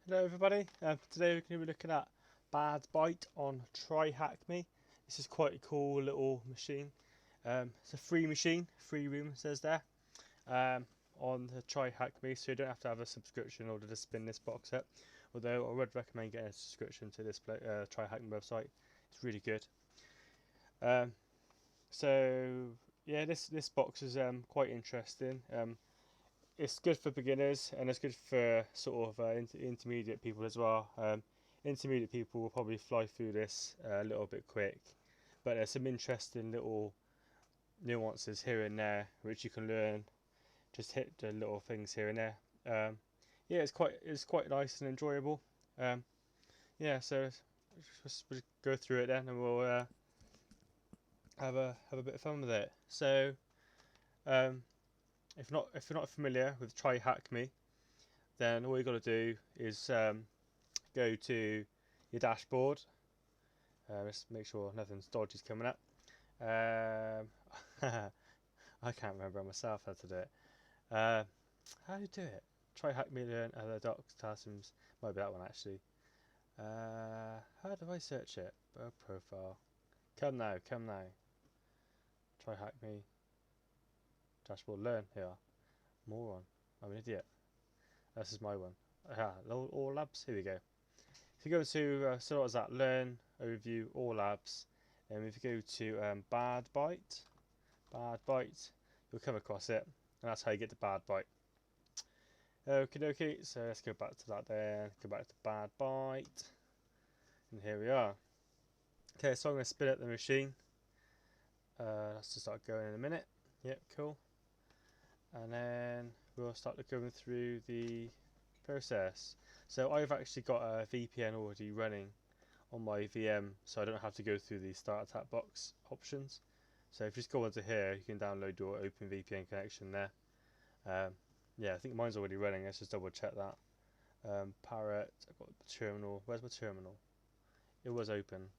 Hello everybody, today we're going to be looking at Bad Byte on TryHackMe. This is quite a cool little machine. It's a free machine, free room it says there, on the TryHackMe, so you don't have to have a subscription in order to spin this box up. Although I would recommend getting a subscription to this TryHackMe website, it's really good. So yeah, this box is quite interesting. It's good for beginners and it's good for sort of intermediate people as well. Intermediate people will probably fly through this a little bit quick, but there's some interesting little nuances here and there which you can learn. Just hit the little things here and there. Yeah, it's quite nice and enjoyable. Yeah, so we'll go through it then, and we'll have a bit of fun with it. So um, if you're not familiar with TryHackMe, then all you got to do is go to your dashboard. Let's make sure nothing's dodgy's coming up. I can't remember myself how to do it. How do you do it? TryHackMe learn other docs classrooms. Might be that one actually. How do I search it? Profile. Come now. TryHackMe. Dashboard learn. Here. Moron. I'm an idiot. This is my one. All labs. Here we go. If you go to, so what was that? Learn, overview, all labs. And if you go to Bad Byte, you'll come across it. And that's how you get to Bad Byte. Okie dokie, so let's go back to that then. Go back to Bad Byte. And here we are. Okay, so I'm going to spin up the machine. Let's just start going in a minute. Yep, cool. And then we'll start going through the process. So I've actually got a VPN already running on my VM, so I don't have to go through the start attack box options. So if you just go onto here, you can download your OpenVPN connection there. Yeah, I think mine's already running. Let's just double check that. Parrot, I've got the terminal. Where's my terminal? It was open.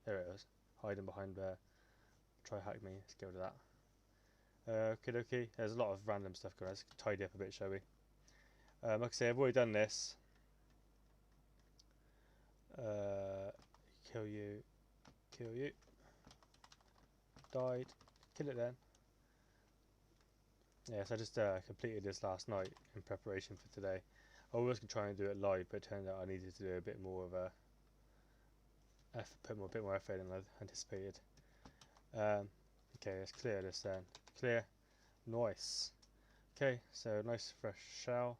There it is, hiding behind there. TryHackMe. Let's go to that. Okay. There's a lot of random stuff going on. Let's tidy up a bit, shall we? Like I say, I've already done this. Kill you. Died. Kill it then. Yes, I just completed this last night in preparation for today. I was going to try and do it live, but it turned out I needed to do a bit more of a put a bit more effort in than I anticipated. Okay, let's clear this then. Clear. Nice. Okay, so nice fresh shell.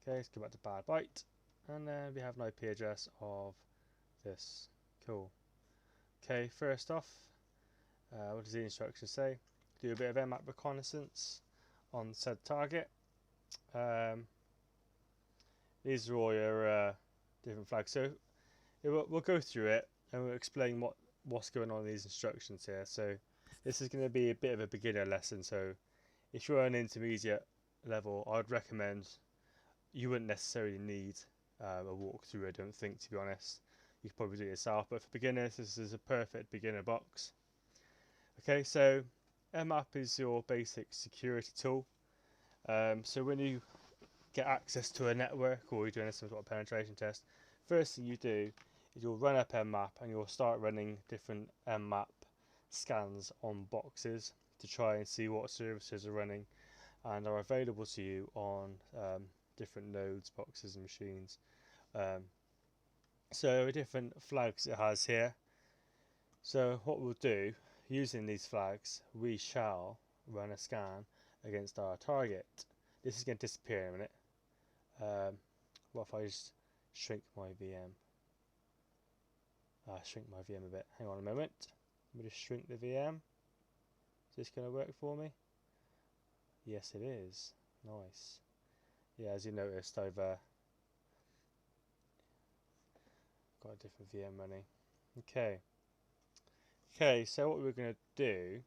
Okay, let's go back to Bad Byte. And then we have an IP address of this. Cool. Okay, first off, what does the instruction say? Do a bit of Nmap reconnaissance on said target. These are all your different flags. So we'll go through it and we'll explain what's going on in these instructions here. So this is going to be a bit of a beginner lesson. So if you're an intermediate level, I'd recommend you wouldn't necessarily need a walkthrough, I don't think, to be honest. You could probably do it yourself, but for beginners, this is a perfect beginner box. Okay, so Nmap is your basic security tool. So when you get access to a network or you're doing some sort of penetration test, first thing you do is you'll run up Nmap and you'll start running different Nmap scans on boxes to try and see what services are running and are available to you on different nodes, boxes and machines. So different flags it has here. So what we'll do, using these flags, we shall run a scan against our target. This is going to disappear in a minute. What if I just shrink my VM? Shrink my VM a bit. Hang on a moment. Let me just shrink the VM. Is this going to work for me? Yes, it is. Nice. Yeah, as you noticed, I've got a different VM running. Okay, so what we're going to do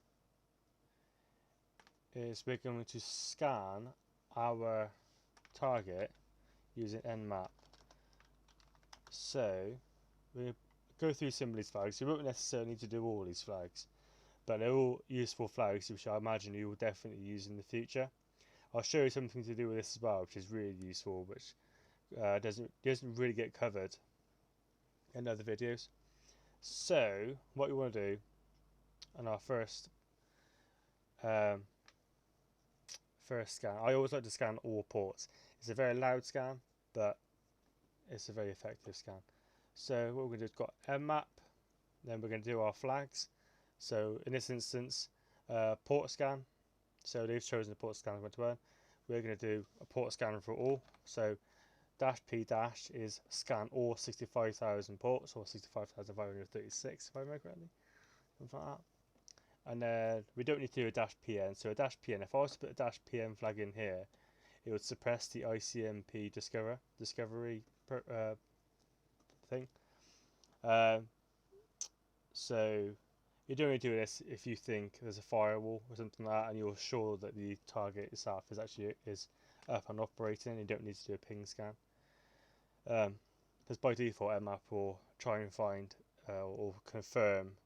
is we're going to scan our target using Nmap. So we'll go through some of these flags. You won't necessarily need to do all these flags, but they're all useful flags which I imagine you will definitely use in the future. I'll show you something to do with this as well, which is really useful, which doesn't really get covered in other videos. So what we want to do on our first scan, I always like to scan all ports. It's a very loud scan, but it's a very effective scan. So what we're going to do is got Nmap, then we're going to do our flags. So in this instance, port scan. So they've chosen the port scan 121. We're going to do a port scan for all. So -p- is scan all 65,000 ports, or 65,536 if I remember correctly, something like that. And then we don't need to do a -pn. So a -pn, if I was to put a -pn flag in here, it would suppress the ICMP discovery thing. So you don't only do this if you think there's a firewall or something like that, and you're sure that the target itself is actually up and operating. You don't need to do a ping scan, because by default Nmap will try and find or confirm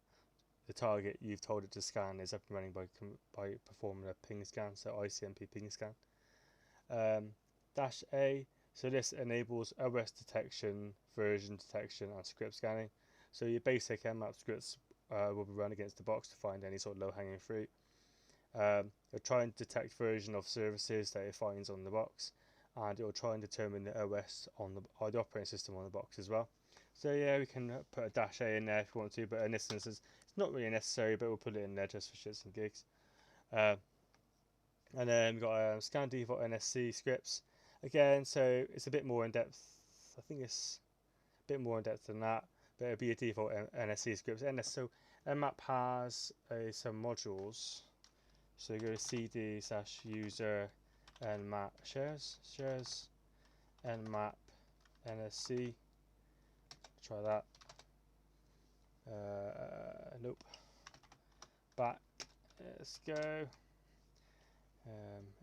the target you've told it to scan is up and running by performing a ping scan, so ICMP ping scan. -A, so this enables OS detection, version detection, and script scanning. So your basic Nmap scripts will be run against the box to find any sort of low-hanging fruit. It'll try and detect version of services that it finds on the box, and it will try and determine the OS or the operating system on the box as well. So yeah, we can put a -A in there if we want to, but in this instance it's not really necessary, but we'll put it in there just for shits and gigs. And then we've got scan default NSC scripts again, so it's a bit more in depth. I think it's a bit more in depth than that, but it'll be a default NSC scripts. So Nmap has some modules. So you go to cd/user nmap shares nmap NSC. Try that. Nope. Back. Let's go.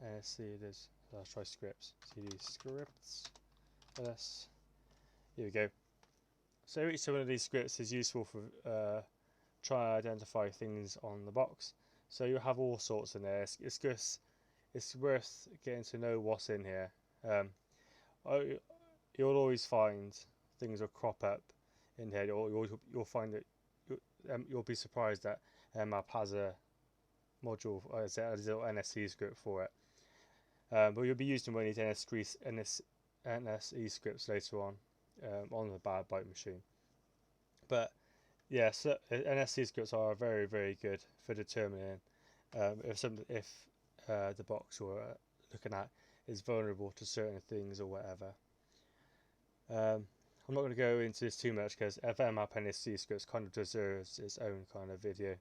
NSC it is. So let's try scripts. cd scripts. Yes. Here we go. So each one of these scripts is useful for trying to identify things on the box. So you have all sorts in there. It's worth getting to know what's in here. You'll always find things will crop up in here. You'll find that you'll be surprised that Nmap has a module, a little NSC script for it. But you'll be using one of these NSE scripts later on the bad byte machine. But yeah, so NSC scripts are very, very good for determining if the box you're looking at is vulnerable to certain things or whatever. I'm not going to go into this too much because Nmap NSC scripts kind of deserves its own kind of video.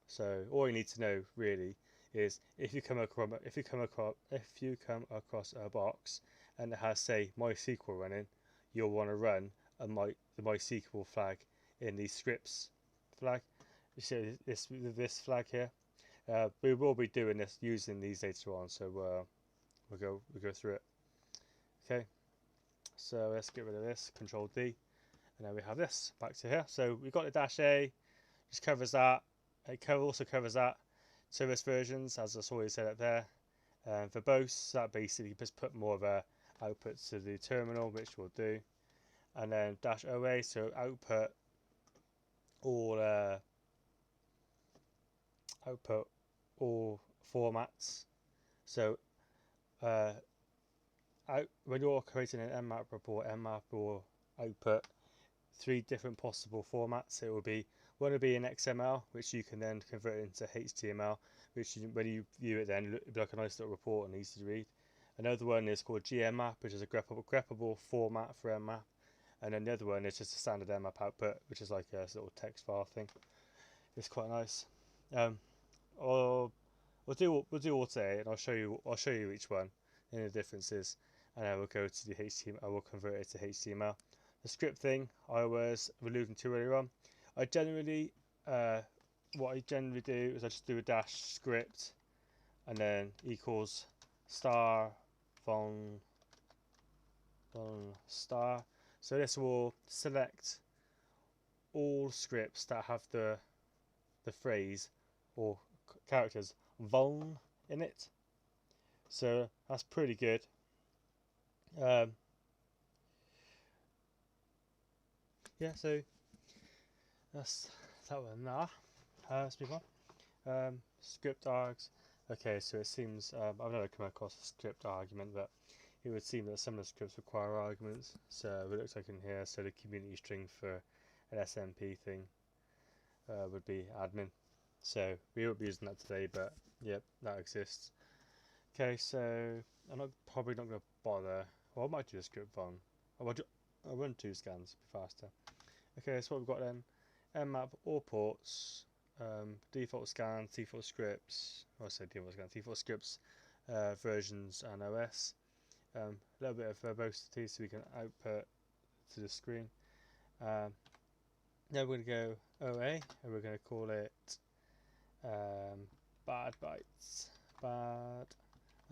So all you need to know really is if you come across a box and it has, say, MySQL running, you'll want to run the MySQL flag in the scripts flag. You see this flag here. We will be doing this using these later on, so we'll go through it. Okay, so let's get rid of this. Control D, and then we have this back to here. So we've got the -A, just covers that. It also covers that service versions, as I always said up there. For both, that basically just put more of a output to the terminal, which we'll do. And then -OA, so output all formats. So when you're creating an Nmap report, Nmap will output 3 different possible formats. It will be one will be in XML, which you can then convert into HTML, which when you view it then it'll be like a nice little report and easy to read. Another one is called GMap, which is a greppable format for Nmap. And then the other one is just a standard Nmap output, which is like a little text file thing. It's quite nice. We'll do all today, and I'll show you each one and the differences, and then we'll go to the HTML. I will convert it to HTML. The script thing I was alluding to earlier on. What I generally do is I just do a -script, and then equals *von star. So this will select all scripts that have the phrase or characters von in it. So that's pretty good. Um, yeah, so that's that one now. Let's move on. Script args. Okay, so it seems I've never come across a script argument, but it would seem that some of the scripts require arguments. So it looks like in here, so the community string for an SMP thing would be admin. So we won't be using that today, but yep, that exists. Okay, so probably not going to bother. Well, I might do a script one. I'll run 2 scans, be faster. Okay, so what we've got then: Nmap all ports, default scans, default scripts. I say default scans, default scripts, versions, and OS. A little bit of verbosity so we can output to the screen. Then we're going to go OA, and we're going to call it bad bytes, bad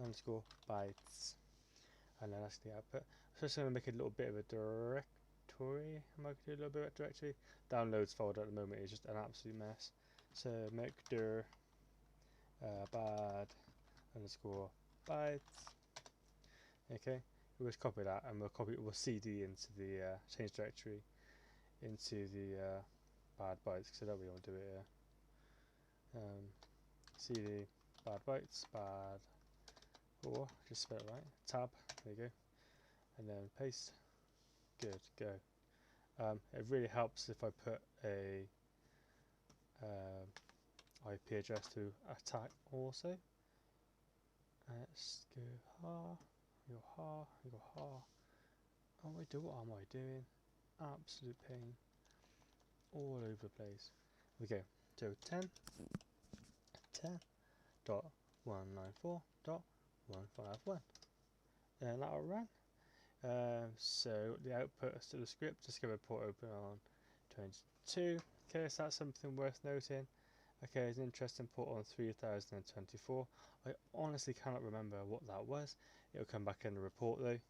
underscore bytes, and then that's the output. So just going to make a little bit of a directory. I'm going to do a little bit of a directory. Downloads folder at the moment is just an absolute mess. So make dir bad underscore bytes. Okay, we'll just copy that, and we'll cd into the change directory into the bad bytes, because I don't really want to do it here. Cd bad bytes, bad, or just spell it right, tab, there you go, and then paste. Good, go. It really helps if I put a IP address to attack also. Let's go you go Oh, what am I doing? Absolute pain. All over the place. Okay, so 10.194.151, and that'll run. So the output to the script, just give a port open on 22. Okay, so that's something worth noting. Okay, it's an interesting port on 3024. I honestly cannot remember what that was. It'll come back in the report though.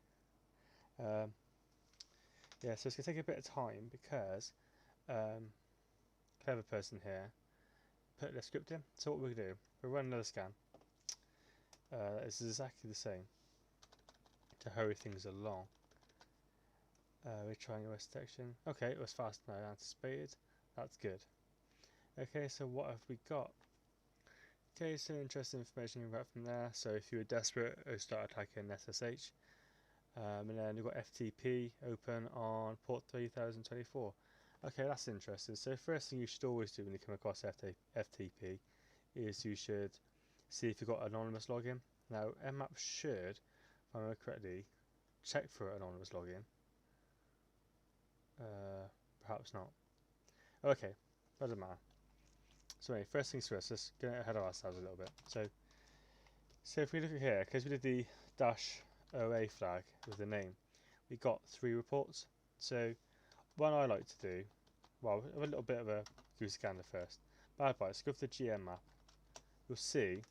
Yeah, so it's going to take a bit of time because clever person here put the script in. So what we're going to do, we'll run another scan. This is exactly the same to hurry things along. We're trying OS detection. Okay, it was faster than I anticipated. That's good. Okay, so what have we got? Okay, so interesting information we got from there. So if you were desperate, start attacking SSH. And then we've got FTP open on port 3024. Okay, that's interesting. So first thing you should always do when you come across FTP is you should see if you've got anonymous login. Now, Nmap should, if I remember correctly, check for anonymous login. Perhaps not. Okay, doesn't matter. So anyway, first things first, let's get ahead of ourselves a little bit. So if we look at here, because we did the -OA flag with the name, we got 3 reports. So one I like to do, well, a little bit of a goose gander first. Bad bytes, go for the GM map. You'll see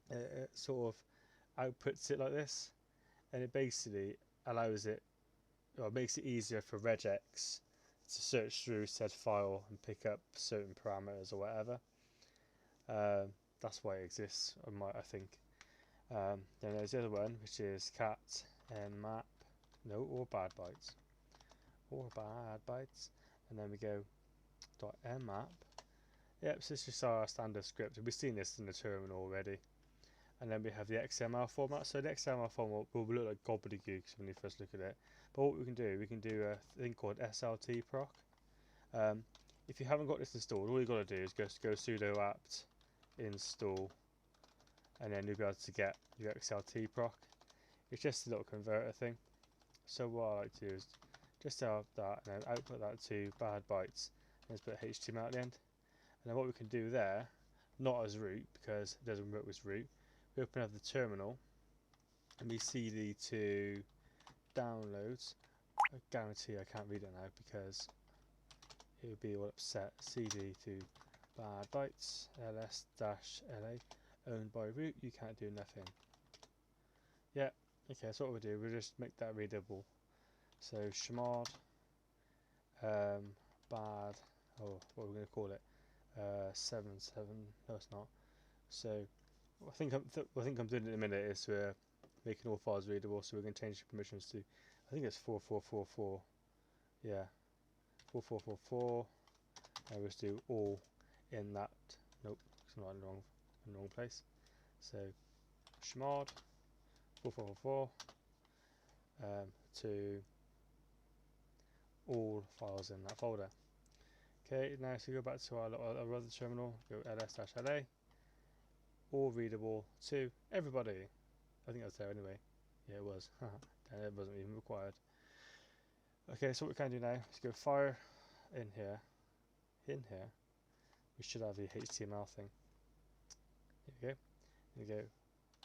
it sort of outputs it like this, and it basically allows it, or makes it easier for regex to search through said file and pick up certain parameters or whatever. That's why it exists, I think. Then there's the other one, which is cat nmap, or bad bytes, and then we go .nmap. Yep, so it's just our standard script. We've seen this in the terminal already. And then we have the XML format. So the XML format will look like gobbledygook when you first look at it. But what we can do a thing called SLT proc. If you haven't got this installed, all you've got to do is go sudo apt install, and then you'll be able to get your XLT proc. It's just a little converter thing. So what I like to do is just have that and then output that to bad bytes, and just put HTML at the end. And then what we can do there, not as root because it doesn't work with root, we open up the terminal and we cd to downloads. I guarantee I can't read it now because it would be all upset. Cd to bad bytes ls-la owned by root, you can't do nothing. Yeah, okay, so what we'll do, we'll just make that readable. So chmod bad, what are we going to call it? 77, no it's not. So what I think I'm doing in a minute is we're making all files readable. So we're going to change the permissions to, I think it's 4444. Yeah, 4444. And we'll just do all in that. Nope, it's not in the wrong place. So chmod 4444 to all files in that folder. Okay, now so go back to our other terminal, go ls-la, all readable to everybody. I think that's there anyway. Yeah, it was. And it wasn't even required. Okay, so what we can do now is go fire in here. In here, we should have the HTML thing. Here we go. Here we go.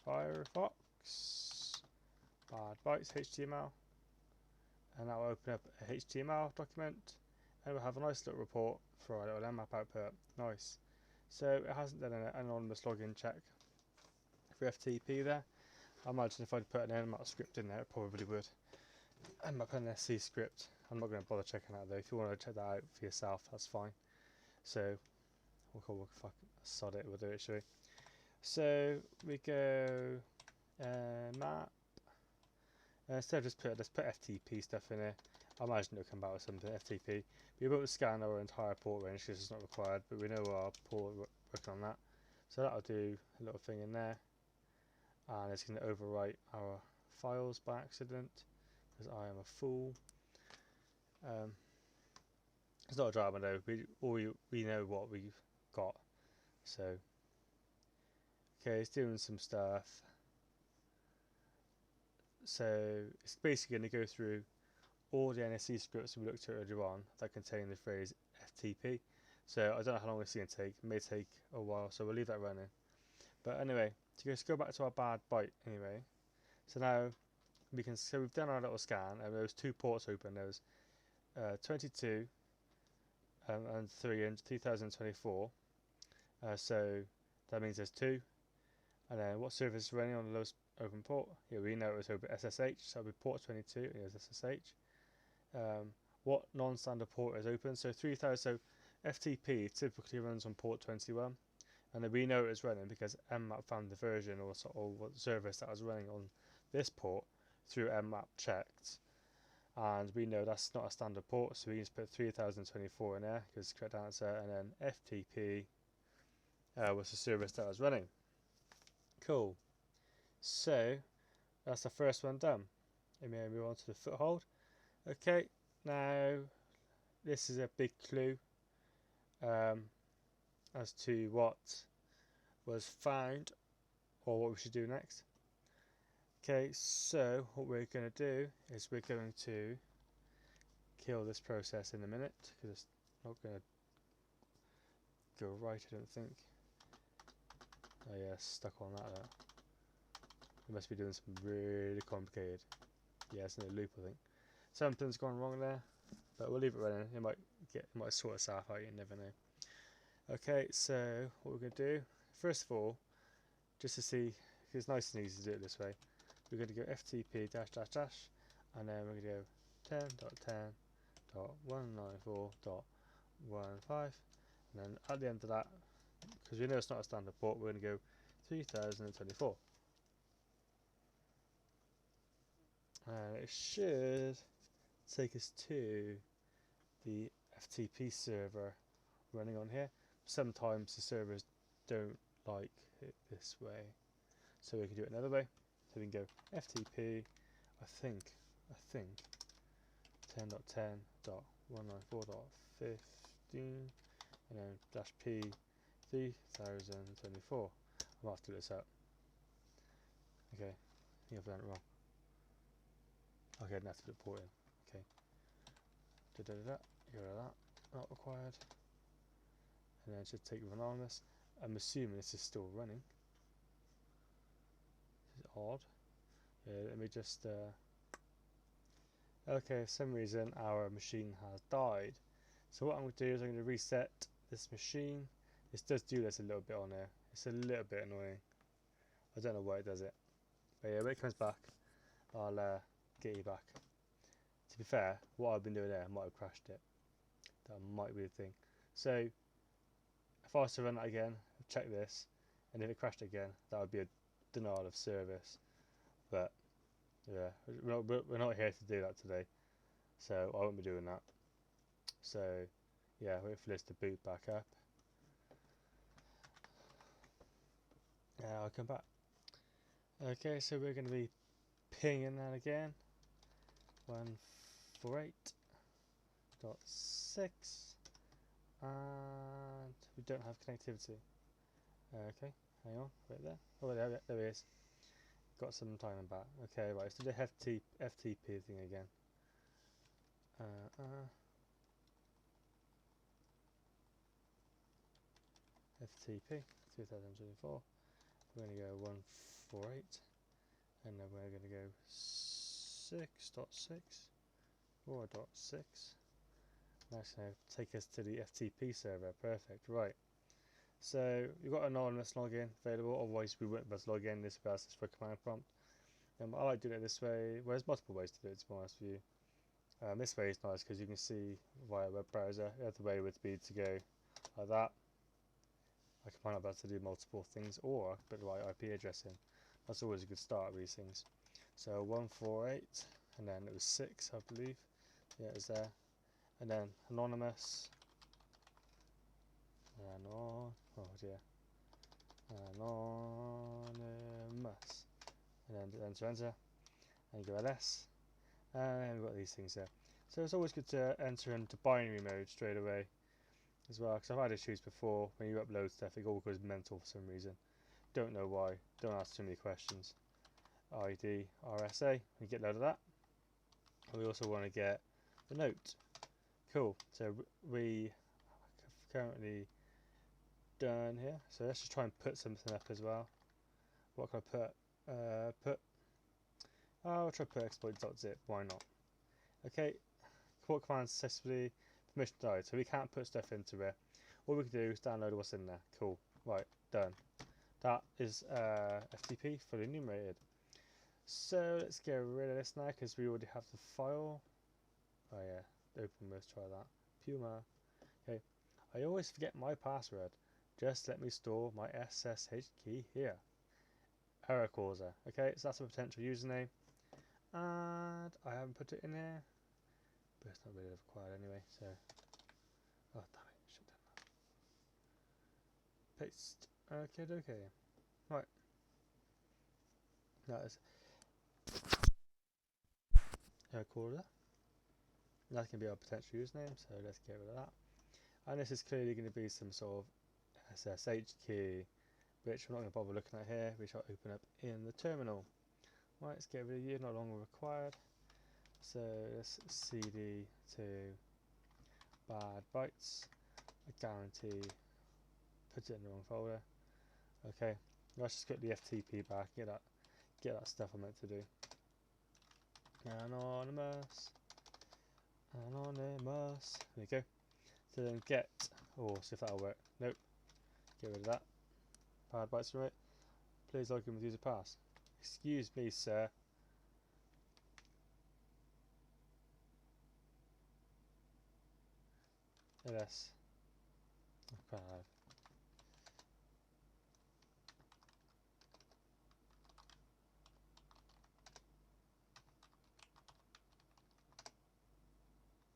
Firefox, Bytes HTML, and that will open up a HTML document, and we'll have a nice little report for our little Nmap output. Nice. So it hasn't done an anonymous login check for FTP there. I imagine if I'd put an Nmap script in there, it probably would. Nmap NSC script. I'm not going to bother checking that though. If you want to check that out for yourself, that's fine. So we'll fuck sod it. We'll do it, shall we? So we go map. Instead of just put FTP stuff in here. I imagine it'll come back with something FTP. We won't scan our entire port range because it's not required, but we know our port, working on that. So that'll do a little thing in there, and it's going to overwrite our files by accident because I am a fool. It's not a drama though. We know what we've got. So okay, it's doing some stuff. So it's basically going to go through all the NSC scripts we looked at earlier on that contain the phrase FTP. So I don't know how long it's going to take. It may take a while, so we'll leave that running. But anyway, to just go back to our bad byte anyway. So now we've done our little scan, and there was 2 ports open. There was 22 and 3 in 2024. So that means there's 2. And then what service is running on the lowest open port? Yeah, we know it was open SSH, so it'll be port 22. It is SSH. What non-standard port is open? So 3000. So FTP typically runs on port 21, and then we know it was running because Nmap found the version or what service that was running on this port through Nmap checked, and we know that's not a standard port, so we just put 3024 in there because it's the correct answer, and then FTP was the service that was running. Cool. So that's the first one done. And we move on to the foothold. Okay, now this is a big clue as to what was found or what we should do next. Okay, so what we're going to do is we're going to kill this process in a minute because it's not going to go right, I don't think. Oh yeah, stuck on that. We must be doing something really complicated. Yeah, it's in a loop, I think. Something's gone wrong there, but we'll leave it running. It might sort itself out. You never know. Okay, so what we're going to do, first of all, just to see, because it's nice and easy to do it this way, we're going to go FTP --, and then we're going to go 10.10.194.15, and then at the end of that, because we know it's not a standard port, we're going to go 3024. And it should take us to the FTP server running on here. Sometimes the servers don't like it this way, so we can do it another way. So we can go FTP, I think 10.10.194.15, and then -p 3024. I'm going to have to do this out. Okay, I think I've done it wrong. Okay, I didn't have to put a port in. Okay. Get rid of that. Not required. And then it should take anonymous. I'm assuming this is still running. This is odd. Yeah, let me just okay, for some reason our machine has died. So what I'm going to do is I'm going to reset this machine. This does do this a little bit on there. It's a little bit annoying. I don't know why it does it. But yeah, when it comes back, I'll get you back. To be fair, what I've been doing there, I might have crashed it. That might be the thing. So if I was to run that again, check this, and if it crashed again, that would be a denial of service. but yeah, we're not here to do that today, so I won't be doing that. So yeah, wait for this to boot back up. I'll come back. Okay, so we're going to be pinging that again. 148.6, and we don't have connectivity. Okay, hang on, wait there. Oh, there he is. Got some time back. Okay, right, let's do the FTP thing again. FTP 2024. We're going to go 148, and then we're going to go 6.6, 4.6. That's going to take us to the FTP server. Perfect. Right. So you've got an anonymous login available. Otherwise, we wouldn't be able to log in. This is for command prompt. I like doing it this way. Well, there's multiple ways to do it, to be honest with you. This way is nice because you can see via web browser. The other way would be to go like that. I can find out about to do multiple things, or I can put the right IP address in. That's always a good start with these things. So 148, and then it was 6, I believe. Yeah, it was there. And then anonymous. Oh dear. Anonymous. And then enter. And you go ls. And we've got these things there. So it's always good to enter into binary mode straight away as well, because I've had issues before when you upload stuff, it all goes mental for some reason. Don't know why. Don't ask too many questions. ID RSA, we get a load of that. And we also want to get the note. Cool. So we currently done here. So let's just try and put something up as well. What can I put? I'll try to put exploit.zip. Why not? Okay. Support command successfully. Permission died. So we can't put stuff into it. All we can do is download what's in there. Cool. Right. Done. That is FTP fully enumerated. So let's get rid of this now because we already have the file. Oh yeah. Open. Let's try that. Puma. Okay. I always forget my password. Just let me store my SSH key here. Error causer. Okay, so that's a potential username. And I haven't put it in there. But it's not really required anyway, so. Oh, damn it. Should have done that. Paste. Okay. Right. That is error causer. That can be our potential username, so let's get rid of that. And this is clearly going to be some sort of SSH key, which we're not going to bother looking at here, which I'll open up in the terminal. Right, let's get rid of you, no longer required. So let's cd to bad bytes. I guarantee put it in the wrong folder. Okay, let's just get the FTP back, get that stuff I meant to do. Anonymous. There you go. So then get, see if that'll work. Nope. Get rid of that. Bad bytes right. Please log in with user pass. Excuse me, sir. ls. Oh,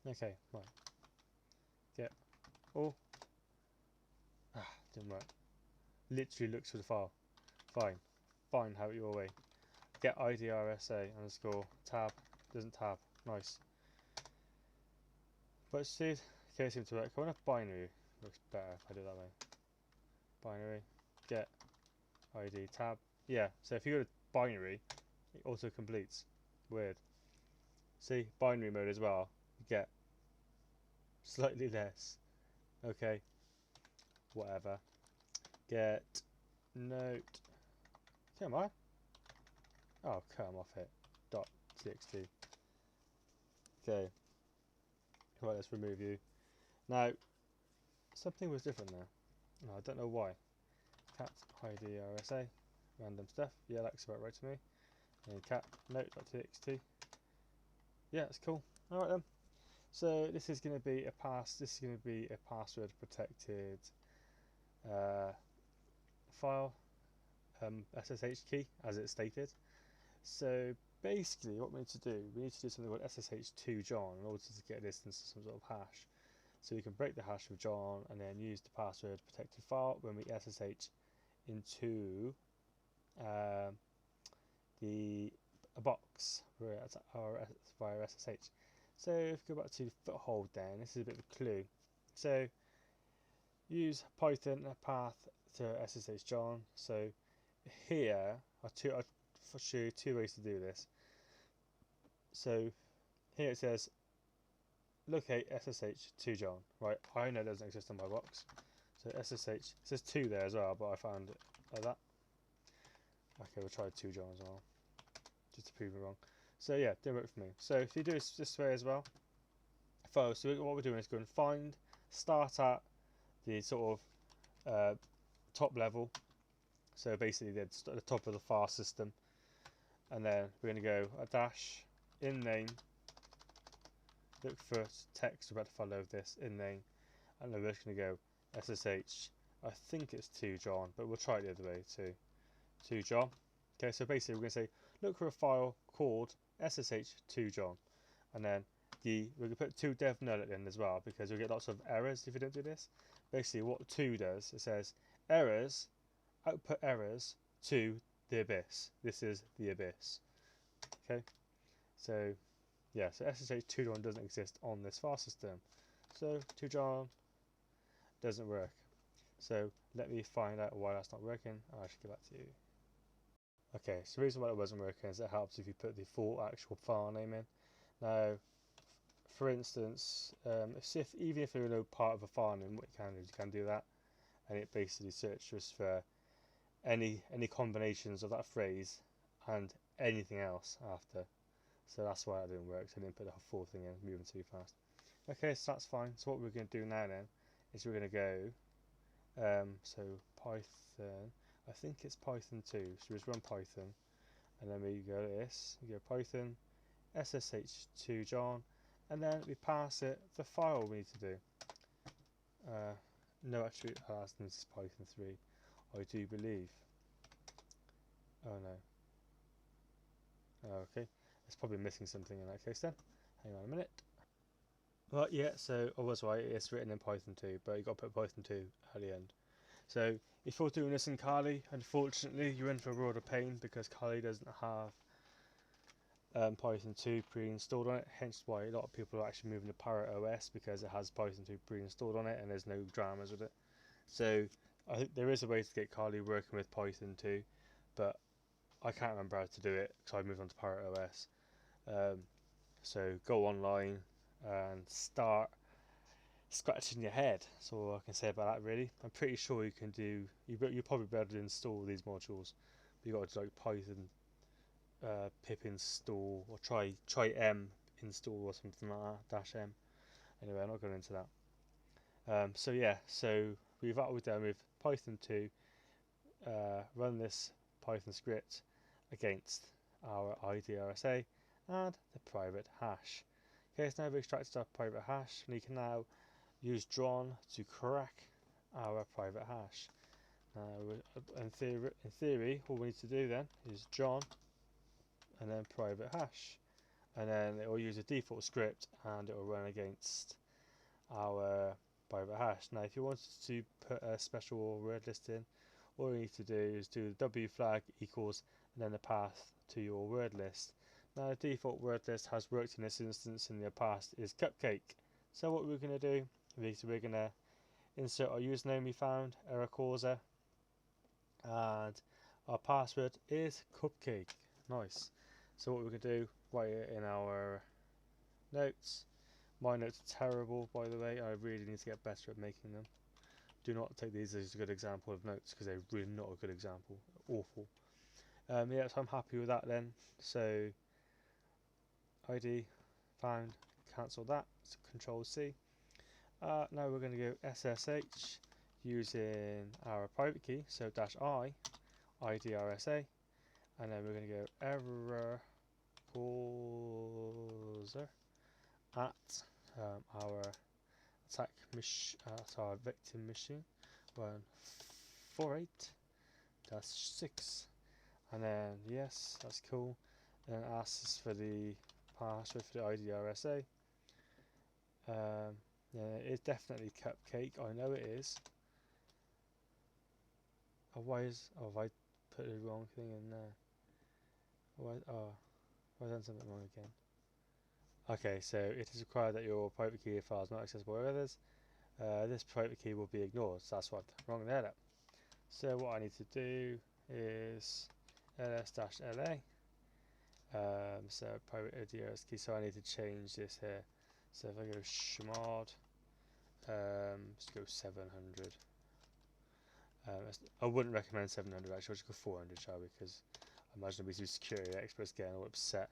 okay, right. Get all. Didn't work. Literally looks for the file. Fine, have it your way. Get ID RSA underscore tab. Doesn't tab. Nice. But see, okay, it seems to work. I want a binary. Looks better if I do it that way. Binary. Get ID tab. Yeah, so if you go to binary, it auto completes. Weird. See, binary mode as well. You get slightly less. Okay. Whatever. Get note. Come on. Oh, come off it. .txt. Okay. Right, let's remove you. Now, something was different there. No, I don't know why. Cat ID RSA. Random stuff. Yeah, that looks about right to me. And cat note.txt. Yeah, it's cool. Alright then. So this is going to be a password protected file, SSH key as it's stated. So basically what we need to do something called SSH2 John in order to get this into some sort of hash. So we can break the hash with John and then use the password protected file when we SSH into a box via SSH. So if we go back to foothold, then this is a bit of a clue. So use Python path to SSH John. So here I'll show you two ways to do this. So here it says locate SSH to John. Right, I know it doesn't exist in my box. So SSH, it says 2 there as well, but I found it like that. Okay, we'll try 2 John as well, just to prove it wrong. So yeah, didn't work for me. So if you do it this way as well, so what we're doing is go and find, start at the sort of top level. So basically the top of the file system, and then we're going to go a dash in name, look for text, we're about to follow this in name, and then we're just going to go SSH, I think it's 2 John, but we'll try it the other way too, 2 John. Okay, so basically we're going to say look for a file called SSH2 John, and then we're going to put 2 dev null at the end as well, because we'll get lots of errors if you don't do this. Basically what 2 does, it says errors, output errors to the abyss. This is the abyss. Okay, so yeah, so SSH2 John doesn't exist on this file system, so 2 John doesn't work. So let me find out why that's not working. I should get back to you. Okay, so the reason why it wasn't working is it helps if you put the full actual file name in. Now, for instance, even if there are no part of a file name, what you can do is you can do that, and it basically searches for any combinations of that phrase and anything else after. So that's why that didn't work. So I didn't put the full thing in, moving too fast. Okay, so that's fine. So what we're going to do now then is we're going to go. So Python. I think it's Python 2. So we just run Python, and then we go this. We go Python SSH2 John, and then we pass it the file we need to do. No, actually, this is Python 3. I do believe. Oh no. Okay, it's probably missing something in that case then. Hang on a minute. Well, yeah, so I was right, it's written in Python 2, but you got to put Python 2 at the end. So if you're doing this in Kali, unfortunately you're in for a world of pain, because Kali doesn't have Python 2 pre-installed on it, hence why a lot of people are actually moving to Parrot OS, because it has Python 2 pre-installed on it and there's no dramas with it. So I think there is a way to get Kali working with Python 2, but I can't remember how to do it because I moved on to Parrot OS. So go online and start scratching your head. That's all I can say about that, really. I'm pretty sure you can do. You'll probably be able to install these modules, but you got to do like Python pip install or try m install or something like that. -m. Anyway, I'm not going into that. So yeah, so we're done with Python 2. Run this Python script against our IDRSA and the private hash. Okay, so now we've extracted our private hash, and you can now use John to crack our private hash. In theory, all we need to do then is John and then private hash, and then it will use a default script and it will run against our private hash. Now, if you wanted to put a special word list in, all you need to do is do the W flag equals and then the path to your word list. Now, the default word list has worked in this instance in the past is cupcake. So what we're going to do is we're going to insert our username we found, error causa, and our password is cupcake. Nice. So what we're going to do, write it in our notes. My notes are terrible, by the way. I really need to get better at making them. Do not take these as a good example of notes, because they're really not a good example. Awful. Yeah, so I'm happy with that then. So ID found, cancel that. So Control C. Now we're going to go SSH using our private key, so -I, IDRSA, and then we're going to go error causer at our our victim machine 148-6, and then yes, that's cool. and asks for the password for the ID RSA. Yeah, it's definitely Cupcake. I know it is. Oh, why have I put the wrong thing in there? Have I done something wrong again? Okay, so it is required that your private key file is not accessible by others. This private key will be ignored, so that's what wrong there. So what I need to do is ls-la, so private ODRS key, so I need to change this here. So if I go chmod, let's go 700. I wouldn't recommend 700 actually, I'll just go 400 shall we, because I imagine it'll be security experts getting all upset.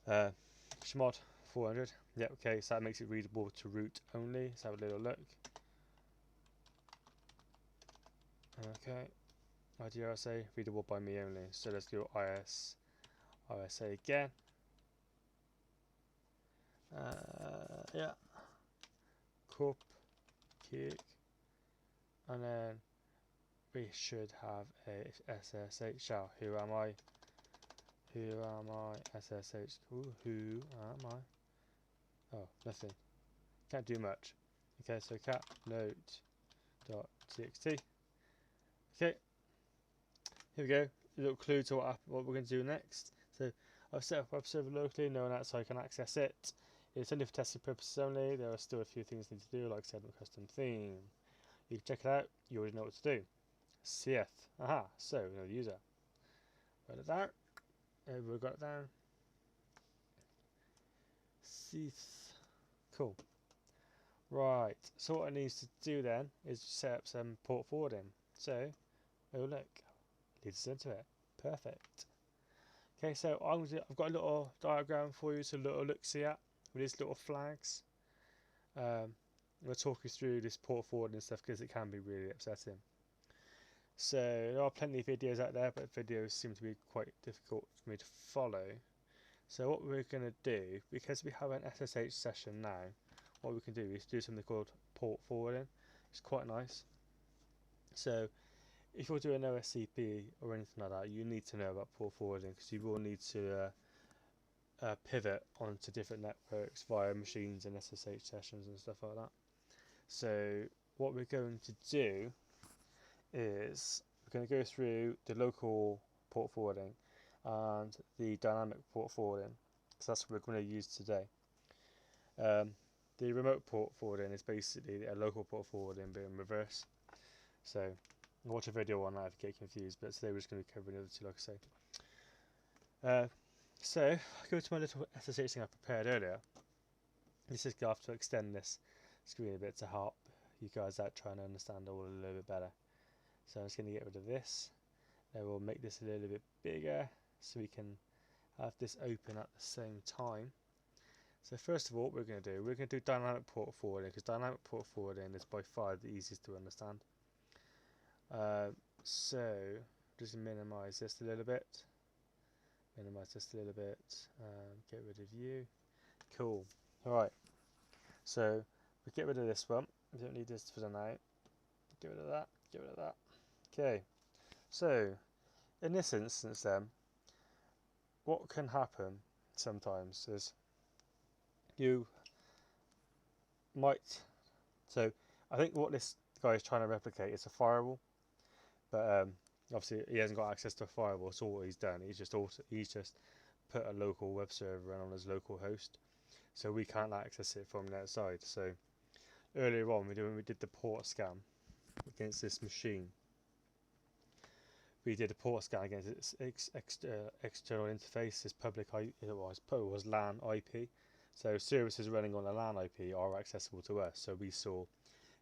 Chmod 400, yep, okay, so that makes it readable to root only. Let's have a little look. Okay, IDRSA, readable by me only. So let's go RSA again. Yeah, cup, cake, and then we should have a SSH. Shall, who am I? Who am I? SSH. Ooh, who am I? Oh, nothing. Can't do much. Okay, so cat note.txt. Okay, here we go. A little clue to what we're going to do next. So I've set up web server locally, no one outside can access it. It's only for testing purposes only. There are still a few things you need to do, like set up a custom theme. You can check it out. You already know what to do. CF. Aha. So we know the user. Write it down. We've got it down. CF. Cool. Right. So what it needs to do then is set up some port forwarding. So, oh look, leads us into it. Perfect. Okay, so I've got a little diagram for you to look-see at with these little flags. I'm going to talk you through this port forwarding and stuff because it can be really upsetting. So there are plenty of videos out there, but videos seem to be quite difficult for me to follow. So what we're going to do, because we have an SSH session now, what we can do is do something called port forwarding. It's quite nice. So if you're doing OSCP or anything like that, you need to know about port forwarding because you will need to pivot onto different networks via machines and SSH sessions and stuff like that. So what we're going to do is we're going to go through the local port forwarding and the dynamic port forwarding, because that's what we're going to use today. The remote port forwarding is basically a local port forwarding but in reverse. So watch a video on that if you get confused, but today we're just going to be covering the other two, like I say. So I go to my little SSH thing I prepared earlier. This is going to have to extend this screen a bit to help you guys out trying to understand all a little bit better. So I'm just going to get rid of this. Then we'll make this a little bit bigger so we can have this open at the same time. So first of all, what we're going to do dynamic port forwarding, because dynamic port forwarding is by far the easiest to understand. So just minimize this a little bit. Get rid of you. Cool. Alright. So we get rid of this one. We don't need this for the now. Get rid of that. Get rid of that. Okay. So in this instance then, what can happen sometimes is you might, so I think what this guy is trying to replicate is a firewall, but obviously he hasn't got access to a firewall, so what he's done, he's just put a local web server on his local host, so we can't access it from the outside. So earlier on when we did the port scan against this machine, we did a port scan against its external interface, this public it was LAN IP. So services running on a LAN IP are accessible to us. So we saw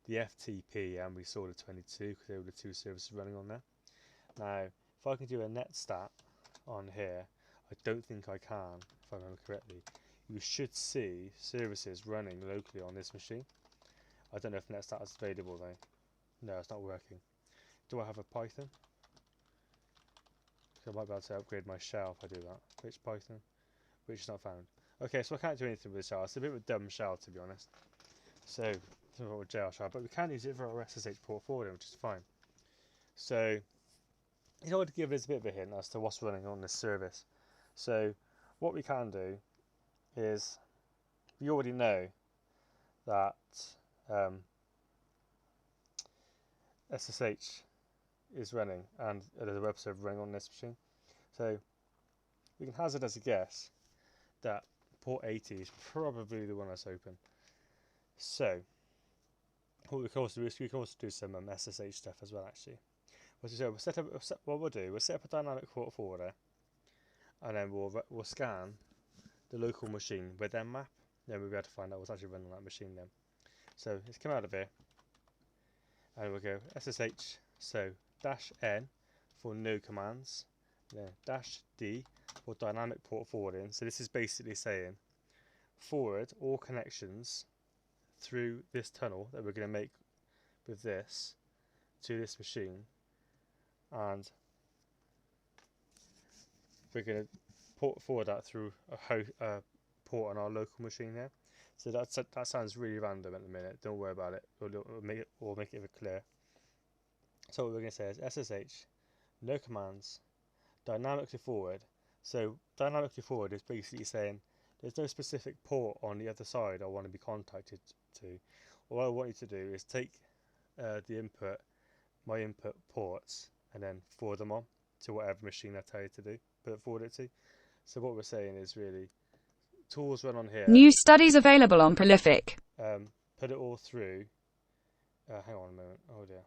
the FTP and we saw the 22 because they were the two services running on there. Now, if I can do a net stat on here, I don't think I can, if I remember correctly. You should see services running locally on this machine. I don't know if netstat is available though. No, it's not working. Do I have a Python? I might be able to upgrade my shell if I do that. Which Python? Which is not found. Okay, so I can't do anything with the shell. It's a bit of a dumb shell, to be honest. So, it's not a jail shell, but we can use it for our SSH port forwarding, which is fine. So, in order to give us a bit of a hint as to what's running on this service. So what we can do is, we already know that SSH is running and there's a web server running on this machine. So we can hazard as a guess that port 80 is probably the one that's open. So what we can also do is we can also do some SSH stuff as well, actually. So what we'll do, we'll set up a dynamic port forwarder, and then we'll scan the local machine with Nmap. Then we'll be able to find out what's actually running on that machine then. So let's come out of here, and we'll go SSH, so -N for no commands, then -D for dynamic port forwarding. So this is basically saying forward all connections through this tunnel that we're going to make with this to this machine, and we're going to port forward that through a port on our local machine here. So that sounds really random at the minute. Don't worry about it. We'll make it clear. So what we're going to say is SSH, no commands, dynamically forward. So dynamically forward is basically saying there's no specific port on the other side I want to be contacted to. All I want you to do is take my input ports, and then forward them on to whatever machine I tell you to do, forward it to. So what we're saying is really, tools run on here. New studies available on Prolific. Put it all through. Hang on a moment. Oh dear.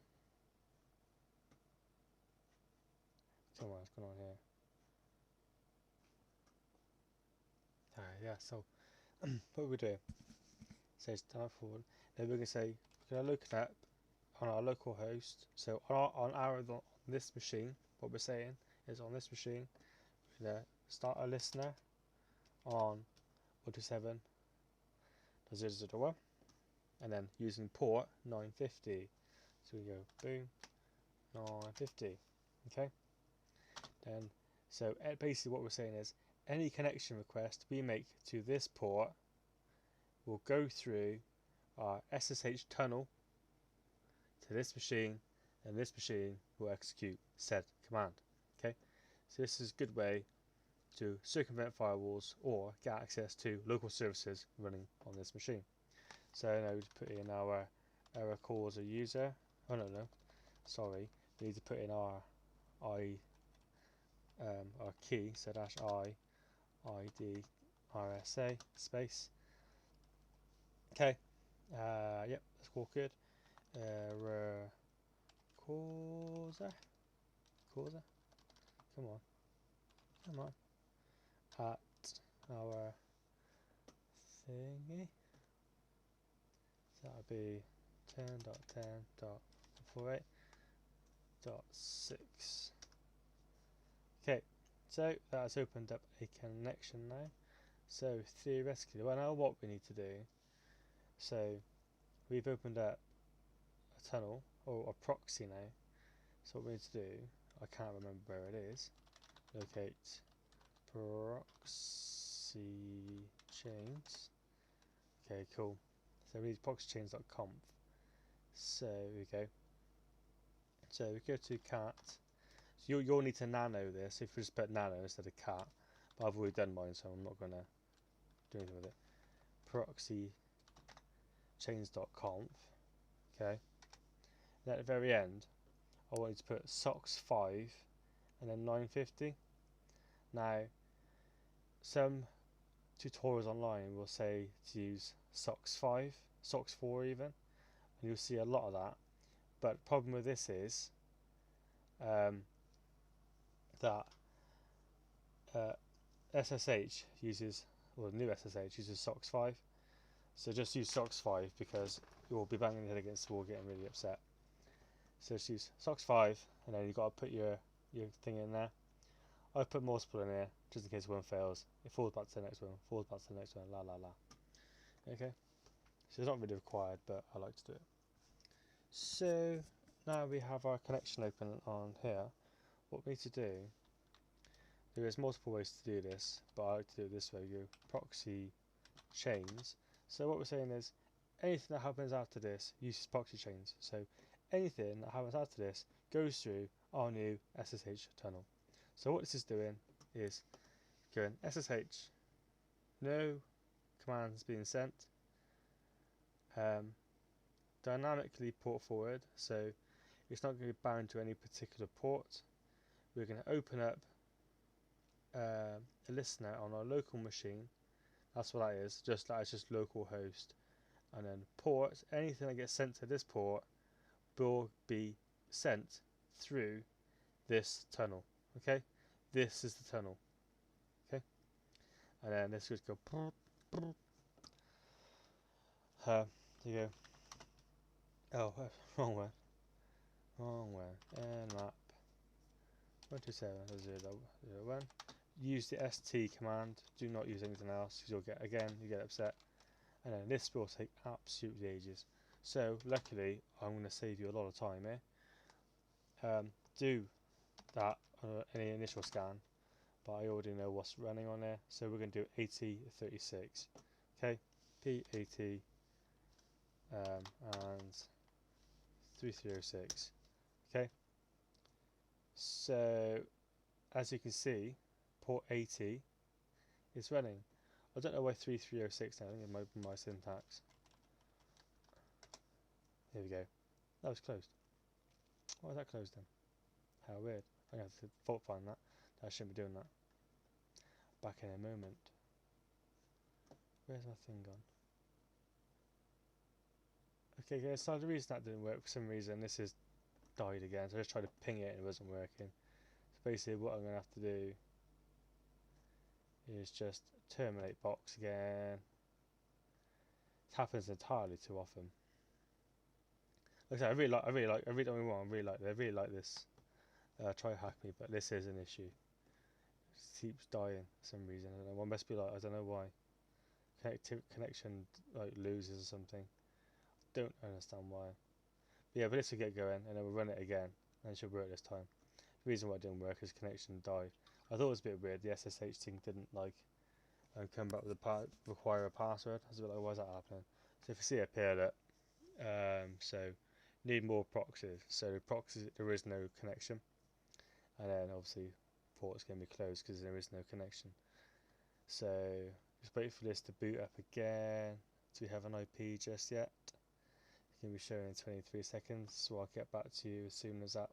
Come on, what's going on here? Yeah, so what we do, say it's down forward. Then we're going to say we're going to look up on our local host. So on this machine, what we're saying is on this machine, we're going to start a listener on 127.0.0.1, and then using port 950. So we go boom 950. Okay. Then so basically what we're saying is any connection request we make to this port will go through our SSH tunnel to this machine, and this machine will execute said command. Okay, so this is a good way to circumvent firewalls or get access to local services running on this machine. So now we just put in our error cause a user. Oh no, sorry, we need to put in our key, so -I ID RSA space. Okay, yep, that's all good. Error causer, come on, at our thingy. So that would be 10.10.48.6. Okay, so that's opened up a connection now. So theoretically, well, now what we need to do, so we've opened up a tunnel or a proxy now. So what we need to do, I can't remember where it is. Locate proxy chains. Okay, cool. So we need proxychains.conf. So we go. So we go to cat. So you'll need to nano this. If we just put nano instead of cat, but I've already done mine, so I'm not gonna do anything with it. Proxychains.conf. Okay. And at the very end, I want you to put SOX5 and then 950. Now, some tutorials online will say to use SOX5, SOX4 even, and you'll see a lot of that. But the problem with this is that SSH uses, or the new SSH uses SOX5. So just use SOX5 because you'll be banging your head against the wall getting really upset. So just use SOX5, and then you've got to put your thing in there. I've put multiple in here just in case one fails. It falls back to the next one, falls back to the next one, la la la. Okay, so it's not really required, but I like to do it. So now we have our connection open on here. What we need to do, there is multiple ways to do this, but I like to do it this way. You go proxy chains. So what we're saying is anything that happens after this uses proxy chains. So anything that happens after this goes through our new SSH tunnel. So what this is doing is going SSH, no commands being sent, dynamically port forward, so it's not going to be bound to any particular port. We're going to open up a listener on our local machine. That's what that is, just that it's just local host, and then port, anything that gets sent to this port will be sent through this tunnel. Okay, this is the tunnel. Okay, and then this would go there you go. Oh, wrong way. Nmap 127.0.0.1. Use the st command. Do not use anything else, because you get upset. And then this will take absolutely ages. So luckily, I'm going to save you a lot of time here. Do that on any initial scan, but I already know what's running on there. So we're going to do 8036. Okay, P80 and 3306. Okay, so as you can see, port 80 is running. I don't know why 3306 now. I think it might be my syntax. Here we go. That was closed. Why is that closed then? How weird. I'm going to have to fault find that. I shouldn't be doing that. Back in a moment. Where's my thing gone? Okay guys, so the reason that didn't work, for some reason this has died again, so I just tried to ping it and it wasn't working. So basically what I'm going to have to do is just terminate box again. It happens entirely too often. Like I said, I really like this TryHackMe, but this is an issue. It keeps dying for some reason. I don't know. One must be like, I don't know why. Connection like loses or something. Don't understand why. But yeah, but this will get going, and then we'll run it again, and it should work this time. The reason why it didn't work is connection died. I thought it was a bit weird. The SSH thing didn't like come back with a require a password. I was a bit like, why is that happening? So if you see up here that so need more proxies. So proxies, there is no connection, and then obviously port's going to be closed because there is no connection. So just wait for this to boot up again. Do we have an IP just yet? It's going to be showing in 23 seconds, so I'll get back to you as soon as that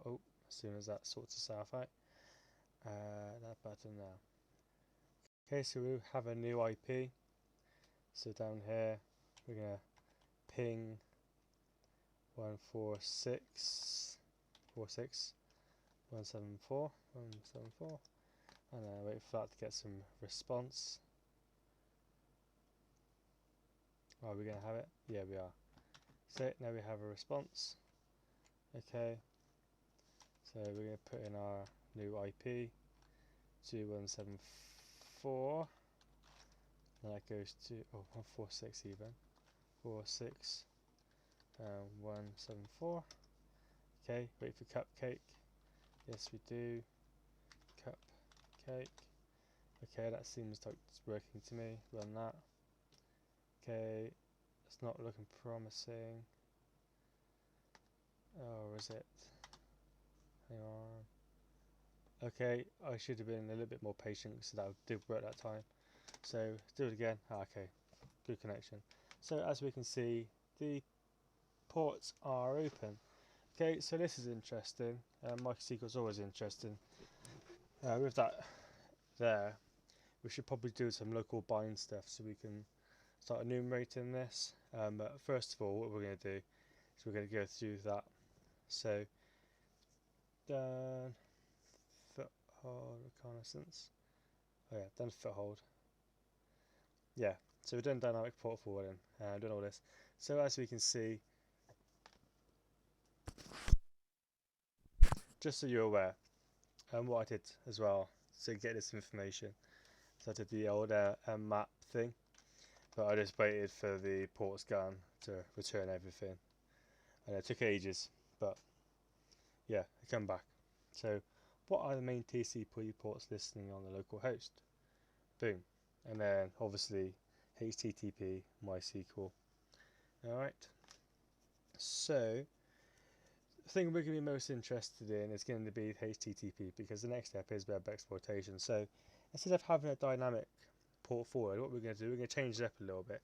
sorts itself out. That button now. Okay, so we have a new IP. So down here we're going to ping 146.174, and then wait for that to get some response. Are we going to have it? Yeah, we are. So now we have a response. Okay, so we're going to put in our new IP 2174, and that goes to 146 even 46 174. Okay, wait for cupcake. Yes, we do. Cupcake. Okay, that seems like it's working to me. Run that. Okay, it's not looking promising. Or is it? Hang on. Okay, I should have been a little bit more patient, so that did work that time. So let's do it again. Okay, good connection. So as we can see, the ports are open. Okay, so this is interesting. MySQL is always interesting. With that there, we should probably do some local bind stuff so we can start enumerating this. But first of all, what we're going to do is we're going to go through that. So done foothold reconnaissance. Oh yeah, done foothold. Yeah, so we've done dynamic port forwarding and done all this. So as we can see, just so you're aware, what I did as well to get this information, so I did the old Nmap thing, but I just waited for the port scan to return everything, and it took ages, but yeah, I come back. So what are the main TCP ports listening on the local host? Boom, and then obviously HTTP, MySQL. Alright, so thing we're going to be most interested in is going to be HTTP, because the next step is web exploitation. So instead of having a dynamic port forward, what we're going to do, we're going to change it up a little bit,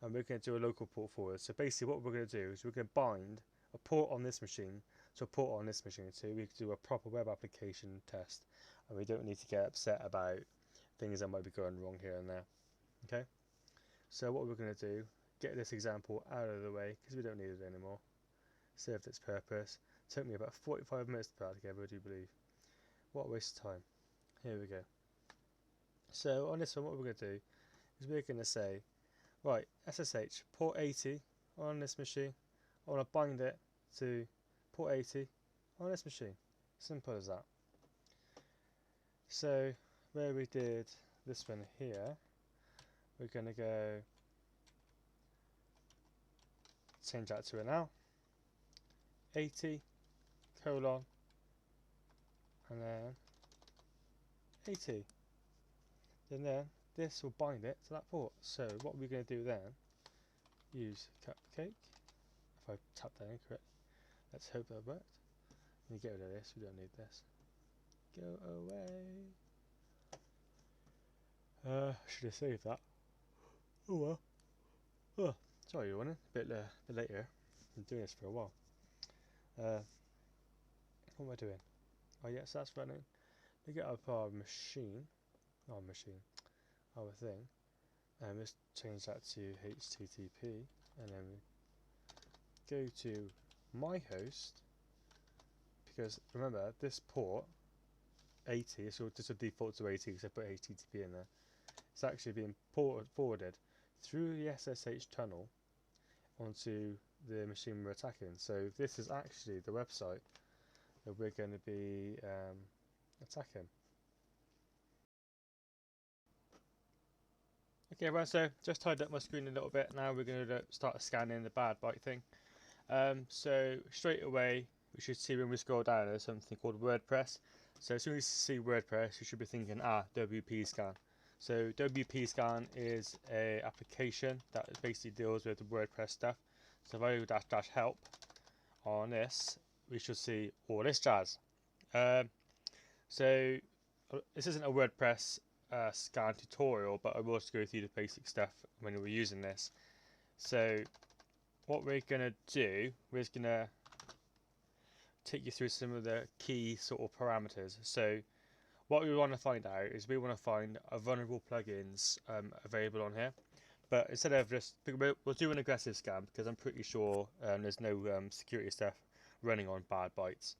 and we're going to do a local port forward. So basically what we're going to do is we're going to bind a port on this machine to a port on this machine, so we can do a proper web application test, and we don't need to get upset about things that might be going wrong here and there. Okay, so what we're going to do, get this example out of the way because we don't need it anymore. Served its purpose. Took me about 45 minutes to put that together, do you believe? What a waste of time. Here we go. So on this one, what we're going to do is we're going to say, right, SSH port 80 on this machine. I want to bind it to port 80 on this machine. Simple as that. So where we did this one here, we're going to go change that to a now 80 colon and then 80. And then this will bind it to that port. So what we're going to do then, use cupcake. If I tap that in correctly, let's hope that worked. Let me get rid of this, we don't need this. Go away. Should have saved that. Oh well. Oh, sorry you're running, a bit later. Been doing this for a while. What am I doing? Oh yes, that's running. We get up our machine, our thing, and let's change that to HTTP, and then we go to my host, because remember this port 80, so this will default to 80 because I put HTTP in there. It's actually being forwarded through the SSH tunnel onto the machine we're attacking. So this is actually the website that we're going to be attacking. Okay, right, so just tidied up my screen a little bit. Now we're going to start scanning the bad byte thing. So straight away we should see when we scroll down there's something called WordPress. So as soon as you see WordPress, you should be thinking, WPscan. So WPscan is a application that basically deals with the WordPress stuff. So if I go dash help on this, we should see all this jazz. So this isn't a WordPress scan tutorial, but I will just go through the basic stuff when we're using this. So what we're going to do, we're just going to take you through some of the key sort of parameters. So what we want to find out is we want to find vulnerable plugins available on here. But instead of just, we'll do an aggressive scan because I'm pretty sure there's no security stuff running on bad bytes.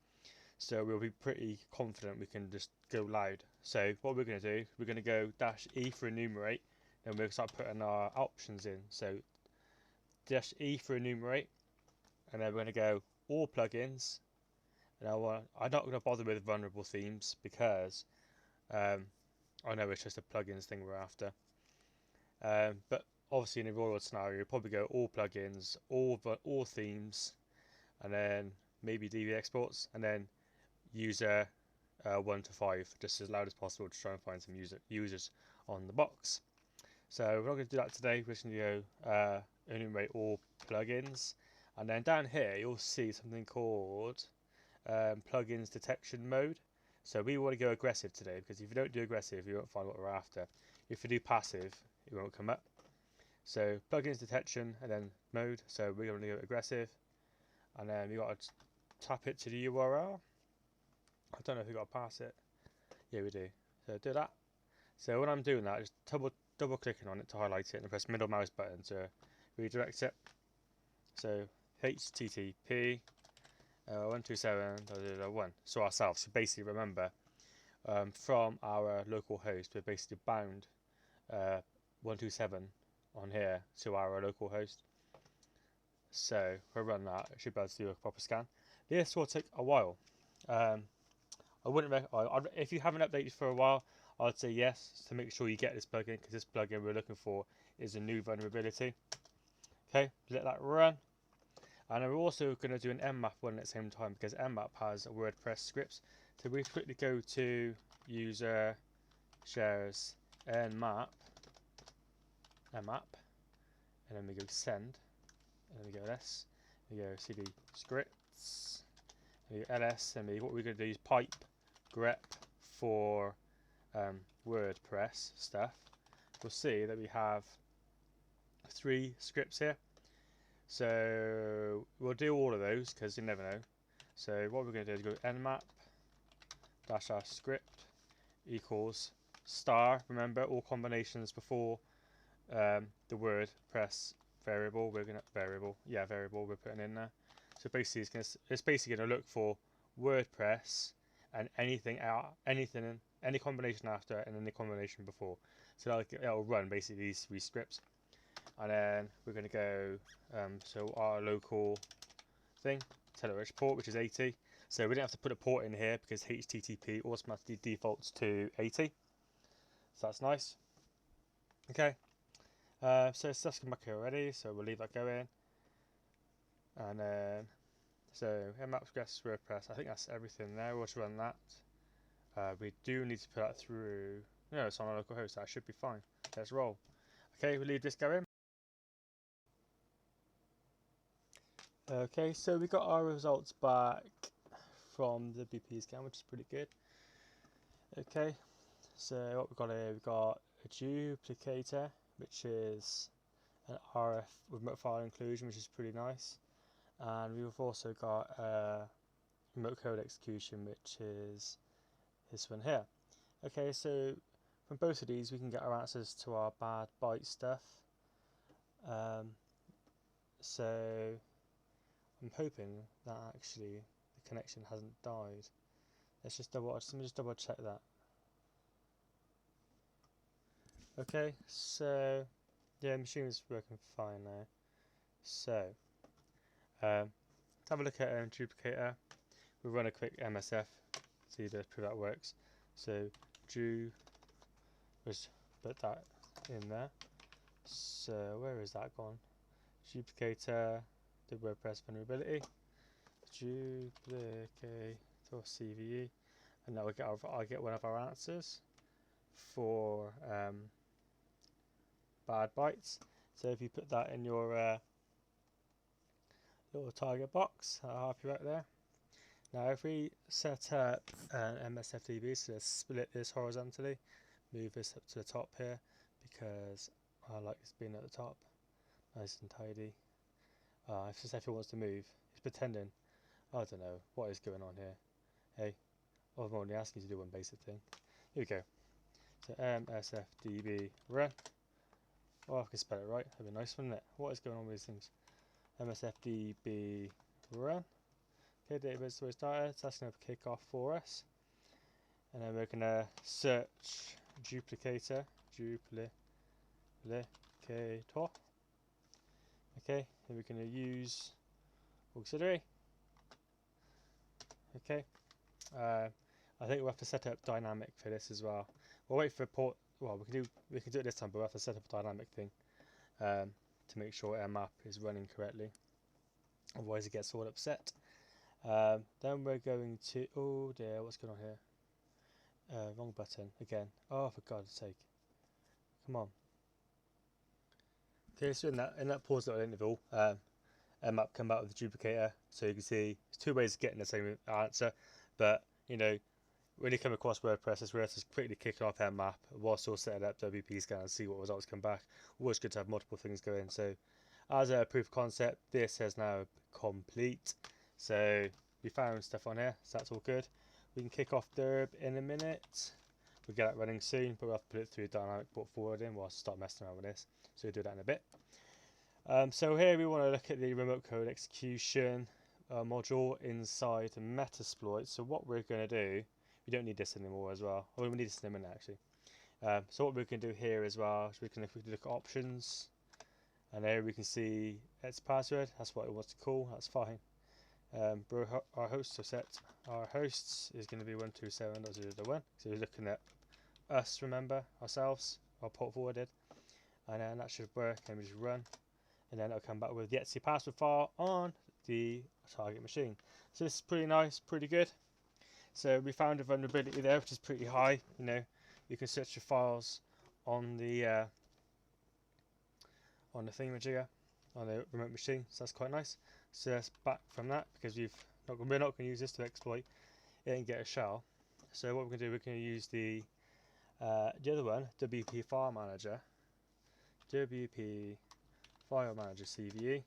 So we'll be pretty confident we can just go loud. So what we're going to do, we're going to go -E for enumerate, then we'll start putting our options in. So -E for enumerate, and then we're going to go all plugins. And I'm not going to bother with vulnerable themes because I know it's just a plugins thing we're after. But obviously in a real world scenario, you'll probably go all plugins, all themes, and then maybe DV exports, and then user 1 to 5, just as loud as possible to try and find some users on the box. So we're not going to do that today. We're just going to go enumerate all plugins, and then down here you'll see something called plugins detection mode. So we want to go aggressive today, because if you don't do aggressive, you won't find what we're after. If you do passive, it won't come up. So plugins detection and then mode. So we're going to go aggressive, and then we got to tap it to the URL. I don't know if we got to pass it. Yeah, we do. So do that. So when I'm doing that, just double clicking on it to highlight it, and press middle mouse button to redirect it. So HTTP 127.1. So ourselves. So basically, remember, from our local host, we're basically bound 127 on here to our local host. So we'll run that. It should be able to do a proper scan. This will take a while. I wouldn't if you haven't updated for a while, I'd say yes, to make sure you get this plugin, because this plugin we're looking for is a new vulnerability. Okay, let that run. And we're also going to do an Nmap one at the same time, because Nmap has WordPress scripts. So we quickly go to user shares Nmap, and then we go send, and then we go this, we go cd scripts, ls me. What we're going to do is pipe grep for WordPress stuff. We'll see that we have 3 scripts here. So we'll do all of those because you never know. So what we're going to do is go nmap -- script equals star. Remember, all combinations before the WordPress variable. We're going to variable we're putting in there. So basically, it's basically going to look for WordPress and anything in any combination after and any combination before. So that'll run basically these 3 scripts, and then we're going to go so our local thing, TelyRich port, which is 80. So we don't have to put a port in here because HTTP automatically defaults to 80. So that's nice. Okay. So stuff's come back here already, so we'll leave that going. And then, so Nmap guest WordPress, I think that's everything there. We'll just run that. We do need to put that through. No, it's on our local host. That should be fine. Let's roll. Okay, we'll leave this going. Okay, so we got our results back from the WPscan, which is pretty good. Okay, so what we've got here, we've got a duplicator, which is an RF remote file inclusion, which is pretty nice. And we've also got a remote code execution, which is this one here. Okay, so from both of these we can get our answers to our bad byte stuff. So I'm hoping that actually the connection hasn't died. Let me just double check that. Okay, so yeah, the machine is working fine now. So let's have a look at duplicator. We'll run a quick MSF, see if that works. So let's put that in there. So where is that gone? Duplicator, the WordPress vulnerability, duplicate or CVE, and now I'll get one of our answers for bad bytes. So if you put that in your little target box, that'll help you out there. Now if we set up an MSFDB, so let's split this horizontally, move this up to the top here because I like this being at the top, nice and tidy. If Seth wants to move, he's pretending. I don't know what is going on here. Hey, I'm only asking you to do one basic thing. Here we go. So MSFDB run. Oh, I can spell it right. That'd be nice, wouldn't it? What is going on with these things? MSFDB run. Okay, database storage data. So that's going to kick off for us. And then we're going to search duplicator. Duplicator. Okay, then we're going to use auxiliary. Okay, I think we'll have to set up dynamic for this as well. We'll wait for port. Well, we can do it this time, but we'll have to set up a dynamic thing to make sure Nmap is running correctly. Otherwise, it gets all upset. Then we're going to. Oh dear, what's going on here? Wrong button again. Oh, for God's sake! Come on. Okay, so in that pause little interval, Nmap come out with the duplicator, so you can see there's 2 ways of getting the same answer. But you know, when you come across WordPress, it's worth just quickly kicking off Nmap whilst still setting up WPscan and see what results come back. Always good to have multiple things going. So, as a proof of concept, this is now complete. So we found stuff on here, so that's all good. We can kick off Derb in a minute. We'll get that running soon, but we'll have to put it through dynamic port forwarding whilst start messing around with this. So we'll do that in a bit. So here we want to look at the remote code execution module inside Metasploit. So what we're going to do, we don't need this anymore as well. Oh, we need this in a minute actually. So what we can do here as well is we can look at options, and there we can see its password. That's what it wants to call. That's fine. Our hosts are set. Our hosts is going to be 127.0.1. So we're looking at us, remember, ourselves, our port forwarded, and then that should work. And we just run, and then it'll come back with the etc password file on the target machine. So this is pretty nice, pretty good. So we found a vulnerability there, which is pretty high. You know, you can search your files on the thingamajigger on the remote machine, so that's quite nice. So that's back from that because we've we're not going to use this to exploit it and get a shell. So what we're going to do, we're going to use the other one, WP File Manager, WP File Manager CVE,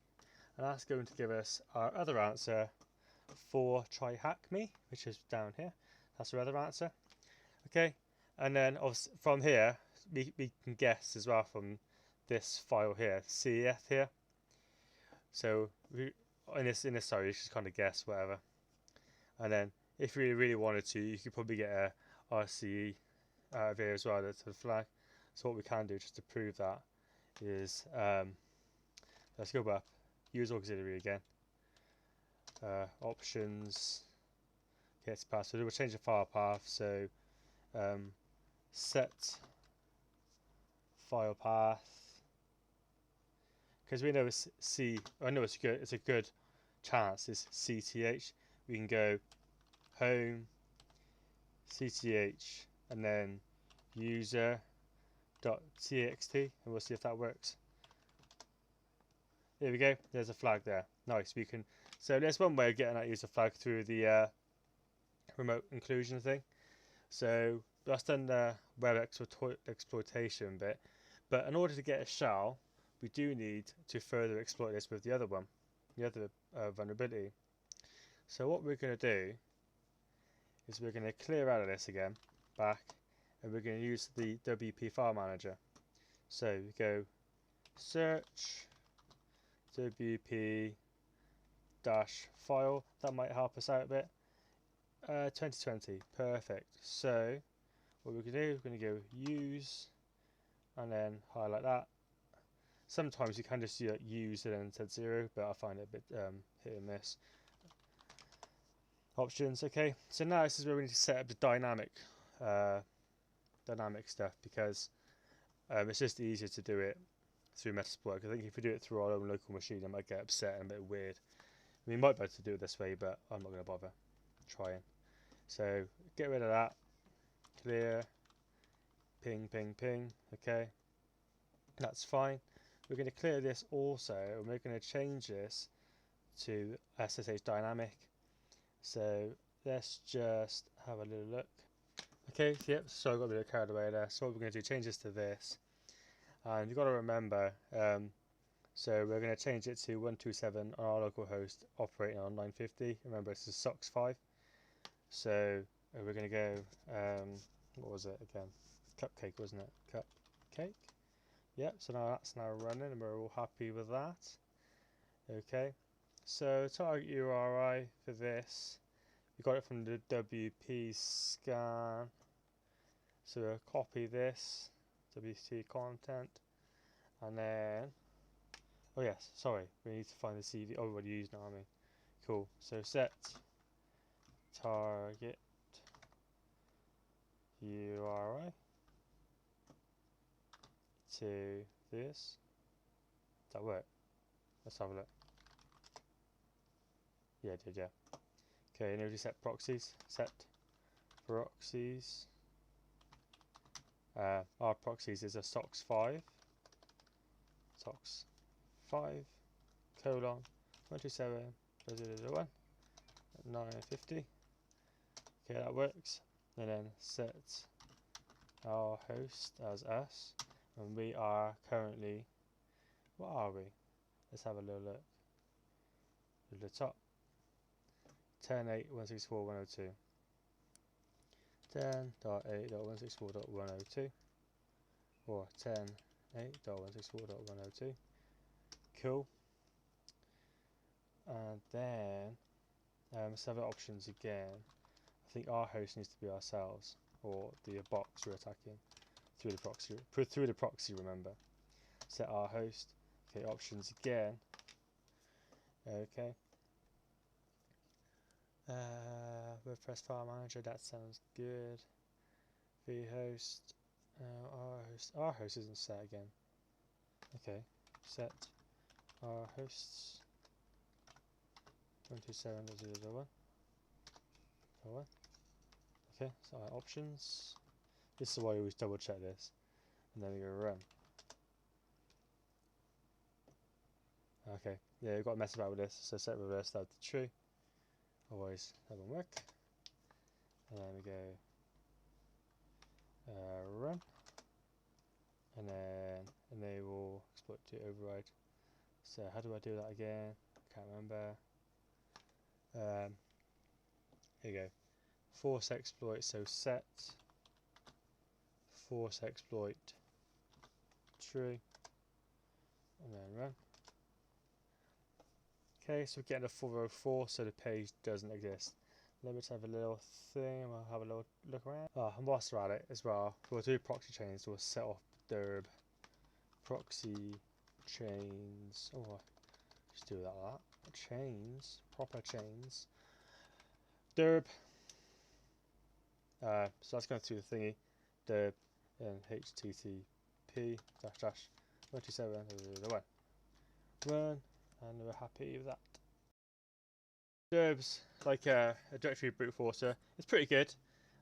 and that's going to give us our other answer for TryHackMe, which is down here. That's our other answer. Okay, and then from here we can guess as well from this file here, CEF here. So in this sorry, you just kind of guess whatever. And then if you really wanted to, you could probably get a RCE out of here as well, that's the flag. So what we can do just to prove that is let's go back, use auxiliary again, options, get to path. So we'll change the file path. So set file path, because we know it's I know it's good. It's a good chance. It's CTH. We can go home, CTH, and then user.txt, and we'll see if that works. There we go. There's a flag there. Nice. We can. So there's one way of getting that user flag through the remote inclusion thing. So that's done the web exploitation bit. But in order to get a shell, we do need to further exploit this with the other one, the other vulnerability. So what we're going to do is we're going to clear out of this again, back, and we're going to use the WP File Manager. So we go search WP -file. That might help us out a bit. 2020, perfect. So what we're going to do, we're going to go use, and then highlight that. Sometimes you can just use and then set 0, but I find it a bit hit and miss. Options, okay. So now this is where we need to set up the dynamic stuff, because it's just easier to do it through Metasploit. I think if we do it through our own local machine, it might get upset and a bit weird. We might be able to do it this way, but I'm not going to bother trying. So get rid of that. Clear. Ping, ping, ping. Okay. That's fine. We're going to clear this also, and we're going to change this to SSH dynamic. So let's just have a little look. Okay, yep, so I got a bit carried away there. So what we're going to do, change this to this. And you've got to remember, so we're going to change it to 127 on our local host operating on 950. Remember, it's a SOX 5. So we're going to go, what was it again? Cupcake, wasn't it? Cupcake. Yep, so now that's now running and we're all happy with that. Okay, so target URI for this, we got it from the WPscan. So we'll copy this, WC content, and then, oh yes, sorry, we need to find the CD. Oh, we already used Army. Cool, so set target URI to this. Does that work? Let's have a look. Yeah, it did, yeah. Okay, and we set proxies. Set proxies. Our proxies is a SOX 5. SOX 5 colon 127.0.0.1 at 950. Okay, that works. And then set our host as us. And we are currently, what are we? Let's have a little look. To the top. 10.8.164.102. 10.8.164.102 or 10.8.164.102. Cool. And then let's have the options again. I think our host needs to be ourselves, or the box we're attacking through the proxy. Through the proxy, remember. Set our host. Okay, options again. Okay. WordPress file manager, that sounds good. vhost, our host isn't set again. Okay, set our hosts 127.0.0.1. Okay, so our options. This is why we always double check this, and then we go run. Okay, yeah, we've got to mess about with this. So set reverse that to true. otherwise that won't work. And then we go run, and then enable exploit to override. So how do I do that again? Can't remember. Here you go. Force exploit. So set force exploit true, and then run. Okay, so we're getting a 404, so the page doesn't exist. Let me just have a little thing. I'll have a little look around. And whilst we're at it as well, we'll do proxy chains. We'll set off derb proxy chains. Oh, just do that. Chains, proper chains. Derb. So that's going through the thingy. Derb and HTTP -- 127 run, and we're happy with that. Derb's like a directory brute forcer. It's pretty good.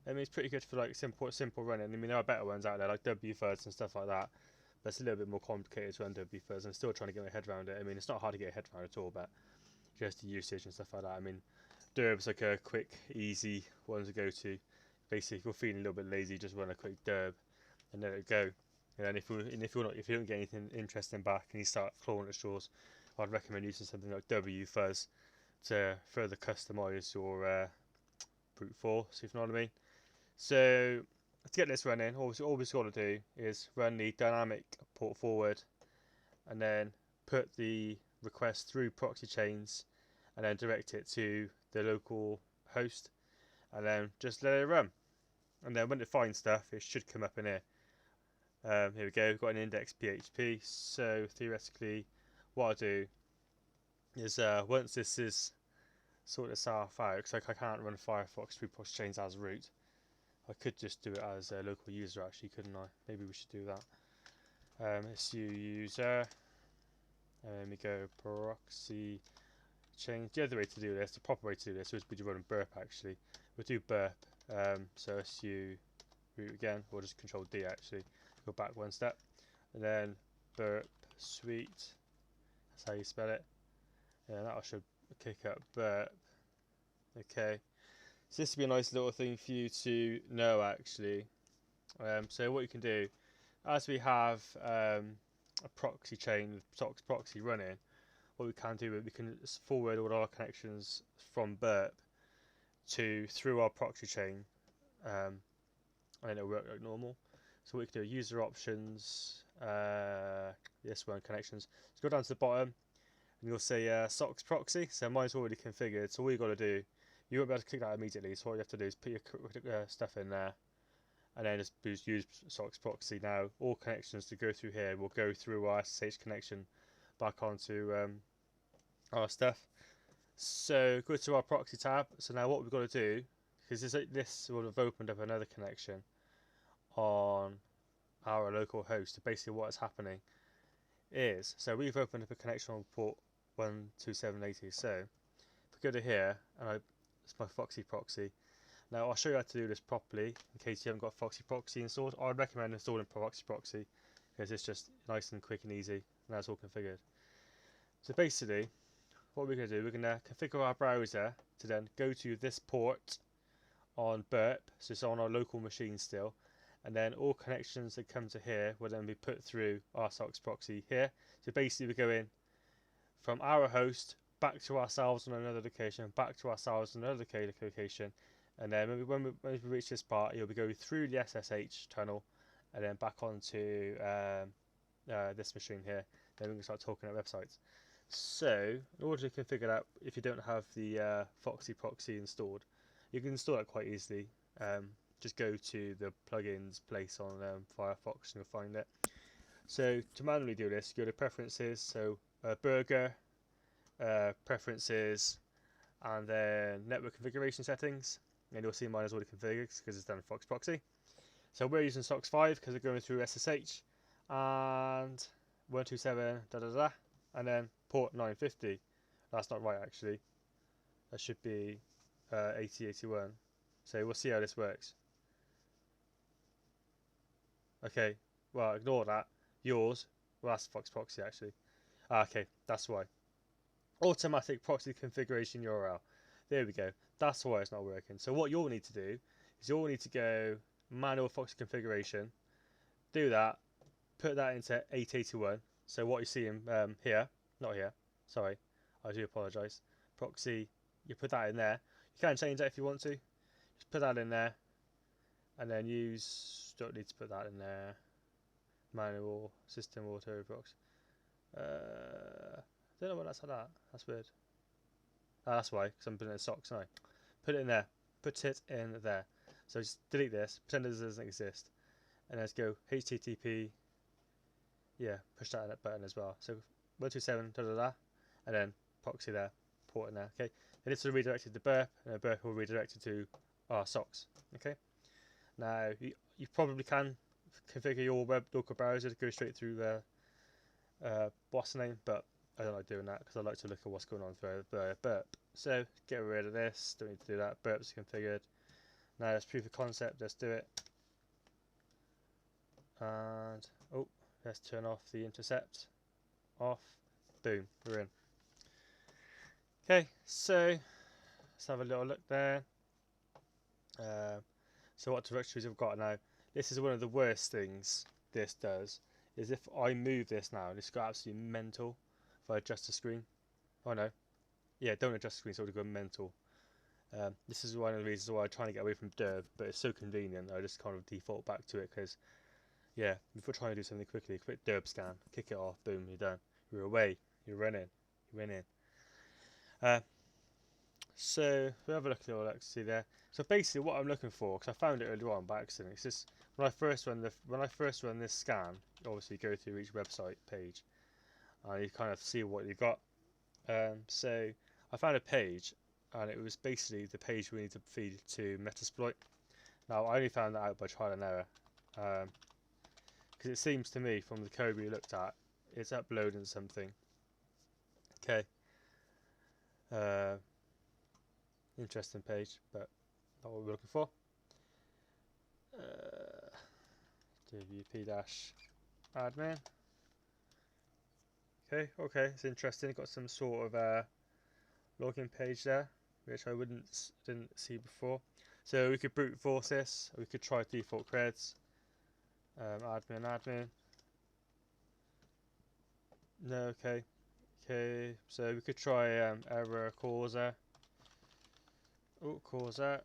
I mean, it's pretty good for like simple running. I mean, there are better ones out there like wfuzz and stuff like that, but it's a little bit more complicated to run wfuzz. I'm still trying to get my head around it. I mean, it's not hard to get your head around at all, but just the usage and stuff like that. I mean, derb's like a quick, easy one to go to. Basically, if you're feeling a little bit lazy, just run a quick derb and let it go. And then if you don't get anything interesting back and you start clawing at straws, I'd recommend using something like wfuzz to further customize your brute force, if you know what I mean. So to get this running, all we've got to do is run the dynamic port forward, and then put the request through proxy chains, and then direct it to the local host, and then just let it run. And then when it finds stuff, it should come up in here. Here we go. We've got an index PHP. So theoretically, what I'll do is once this is sort itself out, because I can't run Firefox through proxy chains as root. I could just do it as a local user, actually, couldn't I? Maybe we should do that. SU user, and then we go proxy chains. The other way to do this, the proper way to do this, is we do run burp. Actually, we'll do burp. So SU root again, or just Control D actually. Go back one step, and then burp suite. That's how you spell it. Yeah, that should kick up burp. Okay, so this would be a nice little thing for you to know actually. So what you can do, as we have a proxy chain with Sox proxy running, what we can do is we can forward all our connections from burp to through our proxy chain, and then it'll work like normal. So what you can do, user options, this one, connections. So go down to the bottom, and you'll see Sox proxy. So mine's already configured. So all you got to do, you won't be able to click that immediately. So what you have to do is put your stuff in there, and then just use Sox proxy. Now all connections to go through here will go through our SSH connection back onto our stuff. So go to our proxy tab. So now what we've got to do, because this will have opened up another connection on our local host. So basically what is happening is, so we've opened up a connection on port 12780. So if we go to here, and it's my Foxy proxy. Now I'll show you how to do this properly in case you haven't got Foxy proxy installed. I'd recommend installing Foxy proxy because it's just nice and quick and easy, and that's all configured. So basically what we're going to do, we're going to configure our browser to then go to this port on burp, so it's on our local machine still, and then all connections that come to here will then be put through our Sox proxy here. So basically we're going from our host back to ourselves on another location, back to ourselves on another location, and then when we reach this part, you'll be going through the SSH tunnel and then back onto this machine here. Then we can start talking about websites. So in order to configure that, if you don't have the Foxy proxy installed, you can install it quite easily. Just go to the plugins place on Firefox and you'll find it. So to manually do this, go to preferences, so burger, preferences, and then network configuration settings, and you'll see mine is already configured because it's done in Fox proxy. So we're using SOX 5 because we're going through SSH and 127 and then port 950. That's not right actually. That should be 8081. So we'll see how this works. Okay, well ignore that. Yours, well that's Fox proxy actually. Okay, that's why. Automatic proxy configuration URL. There we go. That's why it's not working. So what you'll need to do is you'll need to go manual proxy configuration, do that, put that into 881. So what you see in here, not here, sorry, I do apologise. Proxy, you put that in there. You can change that if you want to. Just put that in there, and then don't need to put that in there. Manual system auto proxy. Don't know why that's like that. That's weird. That's why, because I'm putting it in socks, aren't I? Put it in there. Put it in there. So just delete this. Pretend it doesn't exist. And let's go HTTP. Yeah, push that button as well. So 127 and then proxy there, port in there. Okay. Then it's redirected to burp, and the burp will redirect it to our socks. Okay. Now you probably can configure your web local browser to go straight through the boss name, but I don't like doing that because I like to look at what's going on for the burp. So get rid of this. Don't need to do that. Burp's configured. Now let's proof of concept. Let's do it. And let's turn off the intercept. Off. Boom. We're in. Okay. So let's have a little look there. So what directories we've got now? This is one of the worst things this does. Is if I move this now, this got absolutely mental. If I adjust the screen, oh no, yeah, don't adjust the screen, so it'll go mental. This is one of the reasons why I'm trying to get away from Derb, but it's so convenient. I just kind of default back to it because, yeah, if we're trying to do something quickly, quick Derb scan, kick it off, boom, you're done. You're away. You're running. You're winning. So we'll have a look at all that. See there. So basically, what I'm looking for, because I found it earlier on by accident, it's just when I first run this scan, you obviously go through each website page, and you kind of see what you've got. So I found a page, and it was basically the page we need to feed to Metasploit. Now I only found that out by trial and error, because it seems to me from the code we looked at, it's uploading something. Okay. Interesting page, but not what we're looking for. WP-admin. Okay, it's interesting. Got some sort of login page there, which I didn't see before. So we could brute force this. We could try default creds. Admin. No, okay. So we could try error causer. Causer.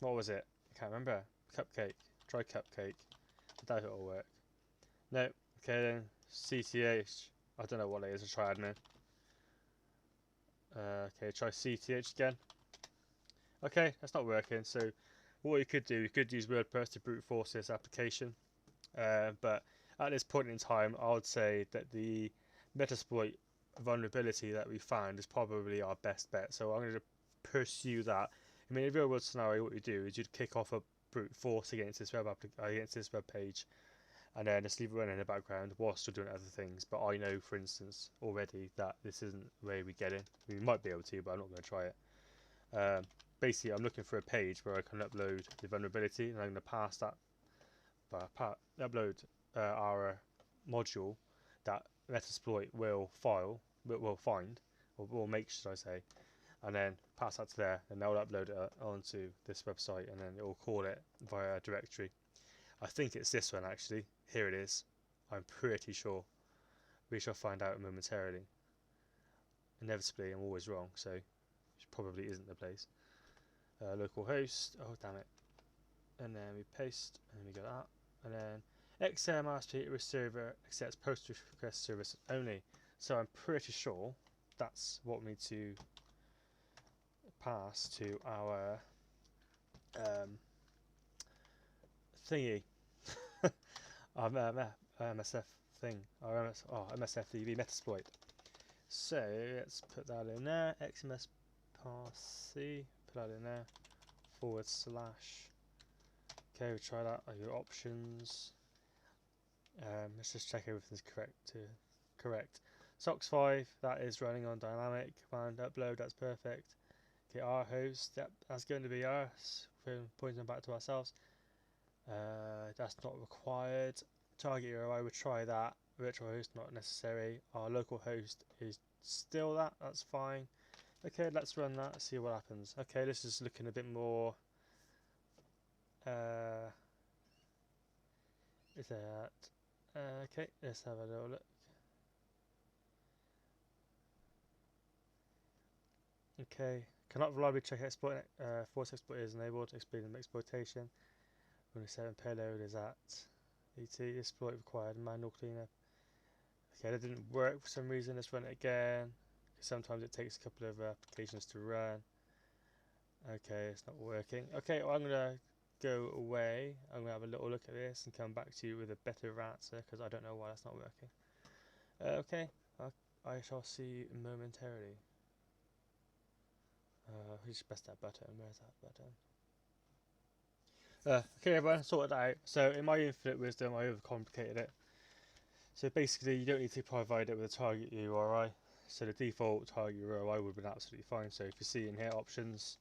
What was it? I can't remember. Cupcake. Try cupcake. I doubt it'll work. No. Okay then. CTH. I don't know what it is. I'll try admin. Okay, try CTH again. Okay, that's not working. So what you could do, you could use WordPress to brute force this application. But at this point in time, I would say that the Metasploit vulnerability that we found is probably our best bet. So I'm going to pursue that. I mean, in a real world scenario, what you do is you'd kick off a brute force against this web page, and then just leave it running in the background whilst you're doing other things. But I know, for instance, already that this isn't the way we get in. We might be able to, but I'm not going to try it. Basically, I'm looking for a page where I can upload the vulnerability, and I'm going to pass that, upload our module that Metasploit will find, or will make, should I say, and then pass that to there, and they'll upload it onto this website, and then it will call it via a directory. I think it's this one actually. Here it is. I'm pretty sure. We shall find out momentarily. Inevitably, I'm always wrong, so it probably isn't the place. Localhost. Oh damn it! And then we paste, and then we go that, and then XMRSP server accepts post request service only. So I'm pretty sure that's what we need to pass to our thingy. MSF thing, or MSFDB Metasploit. So let's put that in there. XMS parse, put that in there. / Okay, we'll try that. Your options. Let's just check everything's correct. SOCKS 5, that is running on dynamic. Command upload, that's perfect. Okay, our host, that's going to be us. Pointing back to ourselves. That's not required. Target URI, I would try that. Virtual host, not necessary. Our local host is still that's fine. Okay, let's run that, see what happens. Okay, this is looking a bit more is that okay, let's have a little look. Okay, cannot reliably check exploit. Force exploit is enabled. Explaining exploitation. Windows 7 payload is at ET. Exploit required manual cleanup. Okay, that didn't work for some reason. Let's run it again. Sometimes it takes a couple of applications to run. Okay, it's not working. Okay, well, I'm gonna go away. I'm gonna have a little look at this and come back to you with a better answer because I don't know why that's not working. Okay, I shall see you momentarily. Just press that button. Where's that button? Okay, everyone, sorted that out. So, in my infinite wisdom, I overcomplicated it. So, basically, you don't need to provide it with a target URI. So, the default target URI would have been absolutely fine. So, if you see in here options,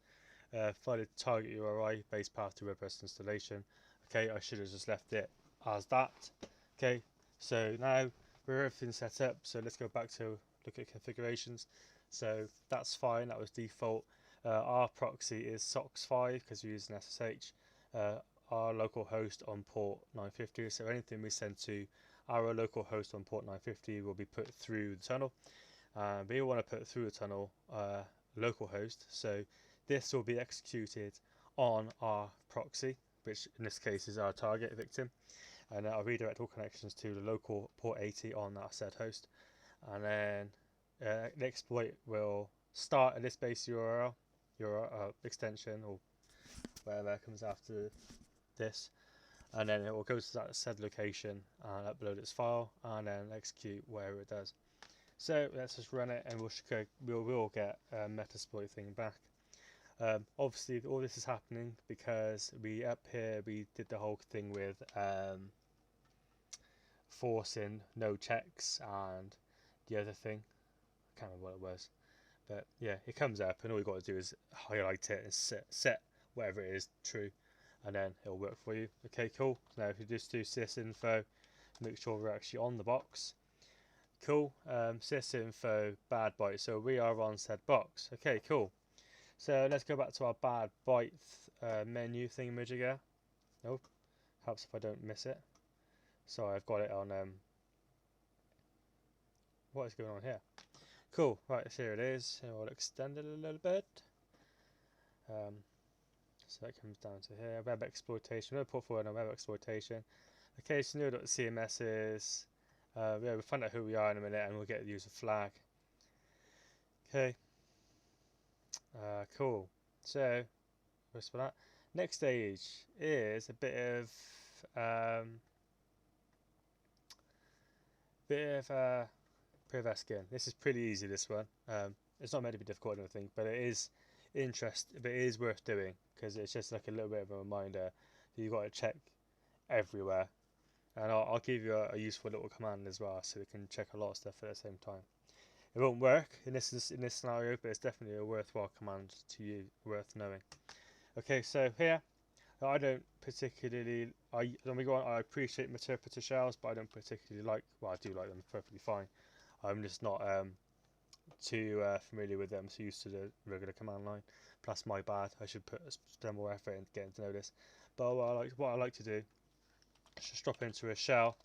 find a target URI base path to WordPress installation. Okay, I should have just left it as that. Okay, so now we're everything set up. So, let's go back to look at configurations. So, that's fine. That was default. Our proxy is SOX5 because we're using SSH. Our local host on port 950, so anything we send to our local host on port 950 will be put through the tunnel. We want to put through the tunnel local host, so this will be executed on our proxy, which in this case is our target victim, and I'll redirect all connections to the local port 80 on that said host, and then the exploit will start at this base URL extension or whatever comes after this, and then it will go to that said location and upload its file and then execute wherever it does. So let's just run it and we'll get a Metasploit thing back. Obviously all this is happening because we did the whole thing with forcing no checks and the other thing, I can't remember what it was, but yeah, it comes up and all you got to do is highlight it and set whatever it is true, and then it'll work for you. Okay, cool. Now if you just do sysinfo, make sure we're actually on the box. Cool. Sysinfo bad byte, so we are on said box. Okay, cool. So let's go back to our bad byte menu thingamajigger. Nope, helps if I don't miss it. So I've got it on what is going on here? Cool, right, so here it is. I'll extend it a little bit. So that comes down to here, web exploitation. We'll put forward on web exploitation. Okay, so new.cms is, yeah, we'll find out who we are in a minute and we'll get the user flag. Okay, cool. So, what's for that? Next stage is a bit of Priv Esc. This is pretty easy, this one. It's not meant to be difficult or anything, but it is but it is worth doing because it's just like a little bit of a reminder that you've got to check everywhere, and I'll give you a useful little command as well so we can check a lot of stuff at the same time. It won't work in this scenario, but it's definitely a worthwhile command to you, worth knowing. Okay, so here I don't particularly when we go on, I appreciate interpreter shells, but I don't particularly like, well, I do like them perfectly fine. I'm just not too familiar with them, so used to the regular command line. Plus, my bad. I should spend more effort into getting to know this. But what I like to do is just drop into a shell,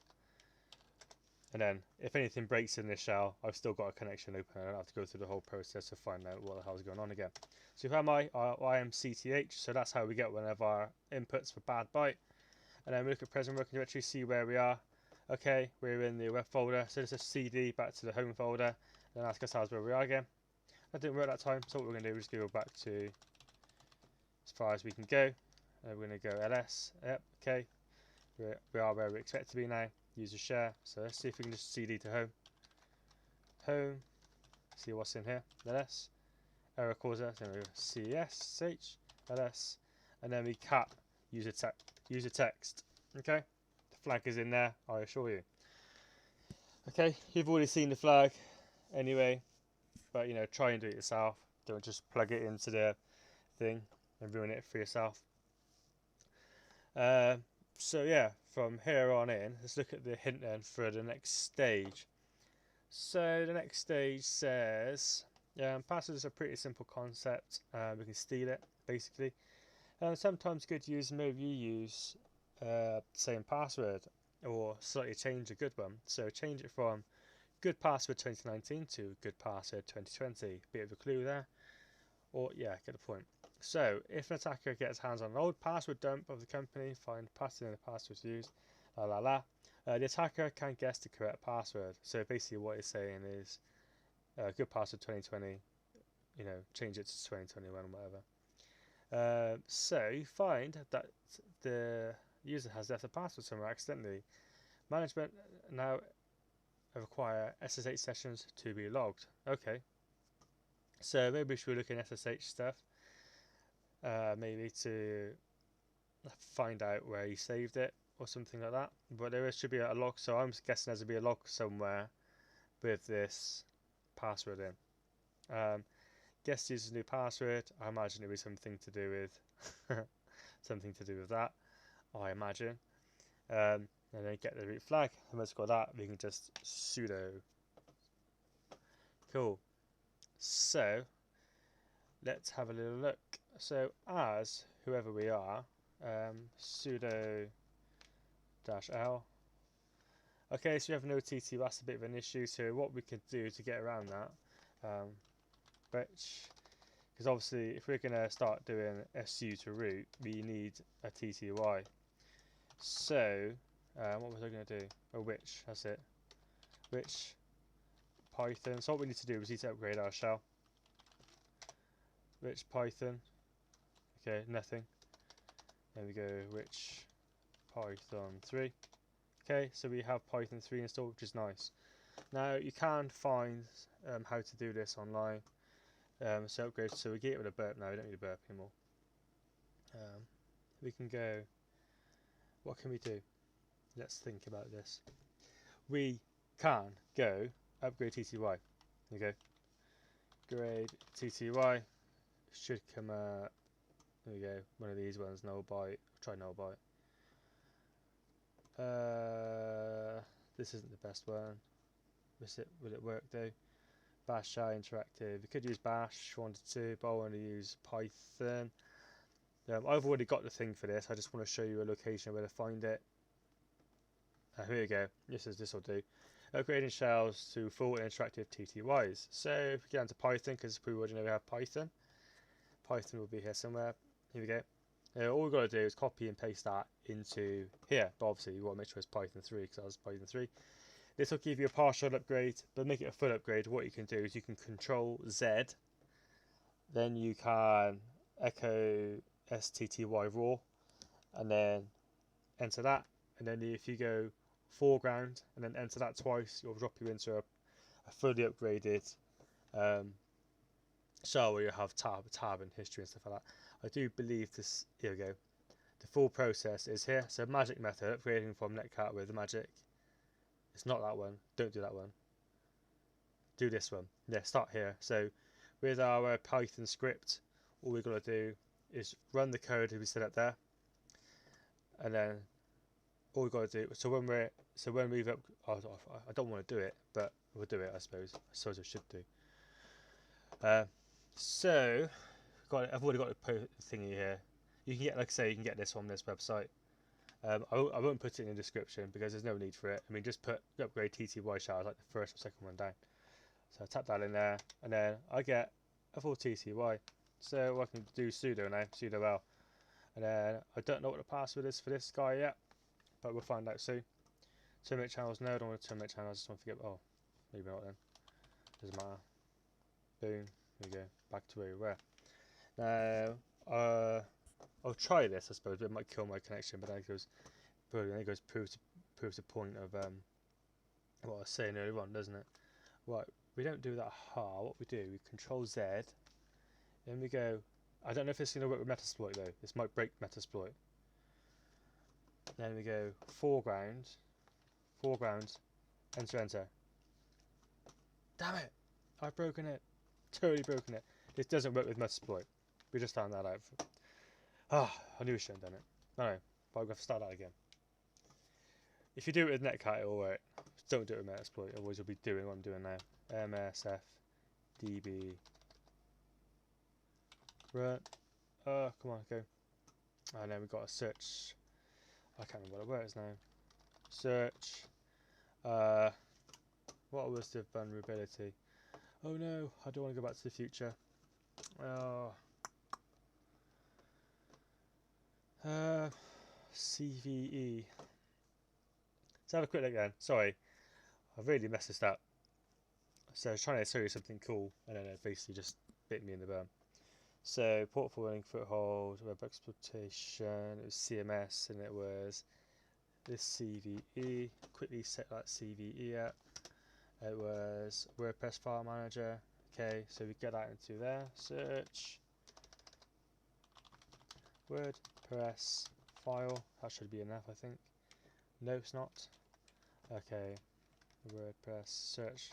and then if anything breaks in this shell, I've still got a connection open. I don't have to go through the whole process to find out what the hell's going on again. So who am I? I am CTH. So that's how we get one of our inputs for bad byte. And then we look at present working directory, see where we are. Okay, we're in the web folder. So this is CD back to the home folder. Then ask ourselves where we are again. That didn't work that time, so what we're going to do is go back to as far as we can go. And we're going to go ls. Yep, okay. We are where we expect to be now. User share. So let's see if we can just CD to home. Home. See what's in here. ls. Error causer. Then we go csh ls. And then we cap user text. Okay. The flag is in there, I assure you. Okay, you've already seen the flag anyway, but try and do it yourself. Don't just plug it into the thing and ruin it for yourself. So yeah, from here on in, let's look at the hint then for the next stage. So the next stage says Passwords are a pretty simple concept. We can steal it basically. Sometimes good to use maybe you use same password or slightly change a good one. So change it from good password 2019 to good password 2020. Bit of a clue there. Or yeah, get the point. So if an attacker gets hands on an old password dump of the company, find pattern in the passwords used, the attacker can guess the correct password. So basically what it's saying is good password 2020, change it to 2021 or whatever. So you find that the user has left a password somewhere accidentally. Management now require SSH sessions to be logged. Okay, so maybe we should look in SSH stuff, maybe to find out where you saved it or something like that. But there should be a log, so I'm guessing there's to be a log somewhere with this password in. Guest uses new password. I imagine it was something to do with that. I imagine. And then get the root flag. And once we've got that, we can just sudo. Cool. So let's have a little look. So as whoever we are, sudo -l. Okay, so we have no TT. That's a bit of an issue. So what we can do to get around that, because obviously if we're going to start doing su to root, we need a TTY. So what was I going to do? Oh, which, that's it. Which Python. So what we need to do is we need to upgrade our shell. Which Python. Okay, nothing. There we go. Which Python 3. Okay, so we have Python 3 installed, which is nice. Now you can find how to do this online. So upgrade. So we get it with a burp now. We don't need a burp anymore. We can go. What can we do? Let's think about this. We can go upgrade TTY. There you go. Grade TTY should come out. There we go. One of these ones. Null byte. Try null byte. This isn't the best one. Will it work though? Bash shell interactive. We could use Bash if you wanted to, but I want to use Python. I've already got the thing for this. I just want to show you a location where to find it. Here we go. This will do. Upgrading shells to full interactive TTYs. So if we get down to Python, because we already know we have Python. Python will be here somewhere. Here we go. All we've got to do is copy and paste that into here. But obviously you want to make sure it's Python 3 because that was Python 3. This will give you a partial upgrade, but make it a full upgrade. What you can do is you can Control Z, then you can echo STTY raw, and then enter that. And then if you go foreground and then enter that twice, it'll drop you into a fully upgraded shell where you have tab and history and stuff like that. I do believe this. Here we go. The full process is here. So magic method, upgrading from netcat with the magic. It's not that one. Don't do that one. Do this one. Yeah, start here. So with our Python script, all we've got to do is run the code we set up there, and then all we've got to do. So when we've I don't want to do it, but we'll do it. I suppose I should do. So I've already got the thingy here. You can get, like I say, you can get this on this website. I won't put it in the description because there's no need for it. I mean, just put upgrade TTY shells like the first or second one down. So I tap that in there, and then I get a full TTY. So I can do sudo now, sudo l, and then I don't know what the password is for this guy yet, but we'll find out soon. Terminate channels. No, I don't want to terminate channels. I just want to forget. Oh, maybe not then. Doesn't matter. Boom. Here we go. Back to where we were. Now, I'll try this, I suppose, but it might kill my connection. But then it goes, proves the point of what I was saying earlier on, doesn't it? Right, we don't do that hard. What we do, we Control Z, then we go. I don't know if it's going to work with Metasploit though. This might break Metasploit. Then we go foreground, enter. Damn it! I've broken it. Totally broken it. This doesn't work with Metasploit. We just found that out. I knew we shouldn't have done it. No, but I'm going to start that again. If you do it with netcat, it'll work. Don't do it with Metasploit, otherwise you'll be doing what I'm doing now. MSF db run. Oh, come on, go. And then we've got a search. I can't remember what it was now. Search. What was the vulnerability? Oh no, I don't want to go back to the future. Oh. CVE. Let's have a quick look then. Sorry, I've really messed this up. So I was trying to show you something cool, and then it basically just bit me in the bum. So port forwarding, foothold, web exploitation, it was CMS, and it was this CVE. Quickly set that CVE up. It was WordPress file manager. Okay, so we get that into there. Search WordPress file. That should be enough, I think. No, it's not. Okay, WordPress search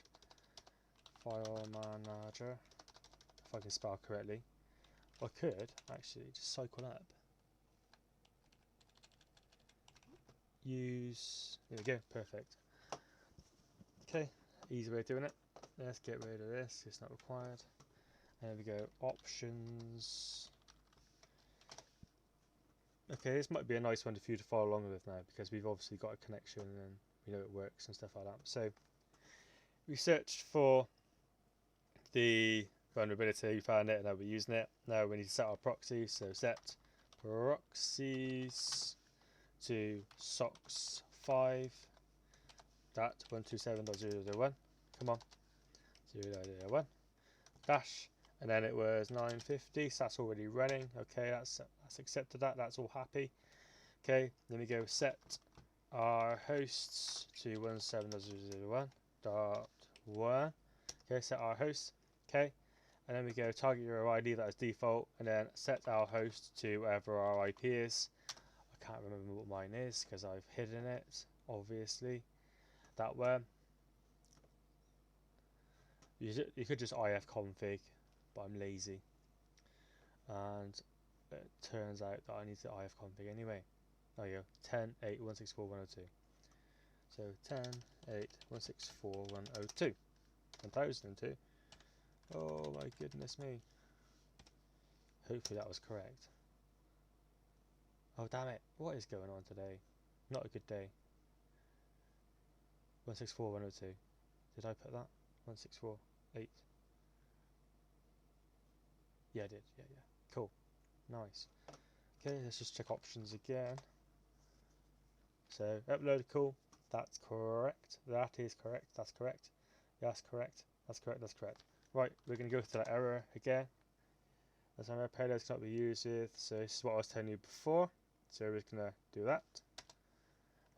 file manager. If I can spell correctly. I could actually just cycle up. Use. There we go. Perfect. Okay, easy way of doing it. Let's get rid of this. It's not required. There we go. Options. Okay, this might be a nice one for you to follow along with now because we've obviously got a connection and we know it works and stuff like that. So we searched for the vulnerability, we found it, and now we're using it. Now we need to set our proxies, so set proxies to socks 5 that 127.0.0.1. Come on, 0.0.1 dash, and then it was 950, so that's already running. Okay, that's accepted that. That's all happy. Okay, then we go set our hosts to 127.0.0.1. Okay, set our hosts. Okay, and then we go target your ID, that is default, and then set our host to wherever our IP is. I can't remember what mine is because I've hidden it, obviously. That one. You could just ifconfig, but I'm lazy. And it turns out that I need to ifconfig anyway. There you go, 10.8.164.102. So 10.8.164.102. 1002. Oh my goodness me. Hopefully that was correct. Oh damn it, what is going on today? Not a good day. 164.102. Did I put that? 164.8. Yeah I did, yeah. Cool. Nice. Okay, let's just check options again. So upload, cool. That's correct. That is correct. That's correct. That's correct. That's correct. That's correct. Right, we're going to go through that error again. As I know, payloads cannot be used with, so this is what I was telling you before. So we're going to do that.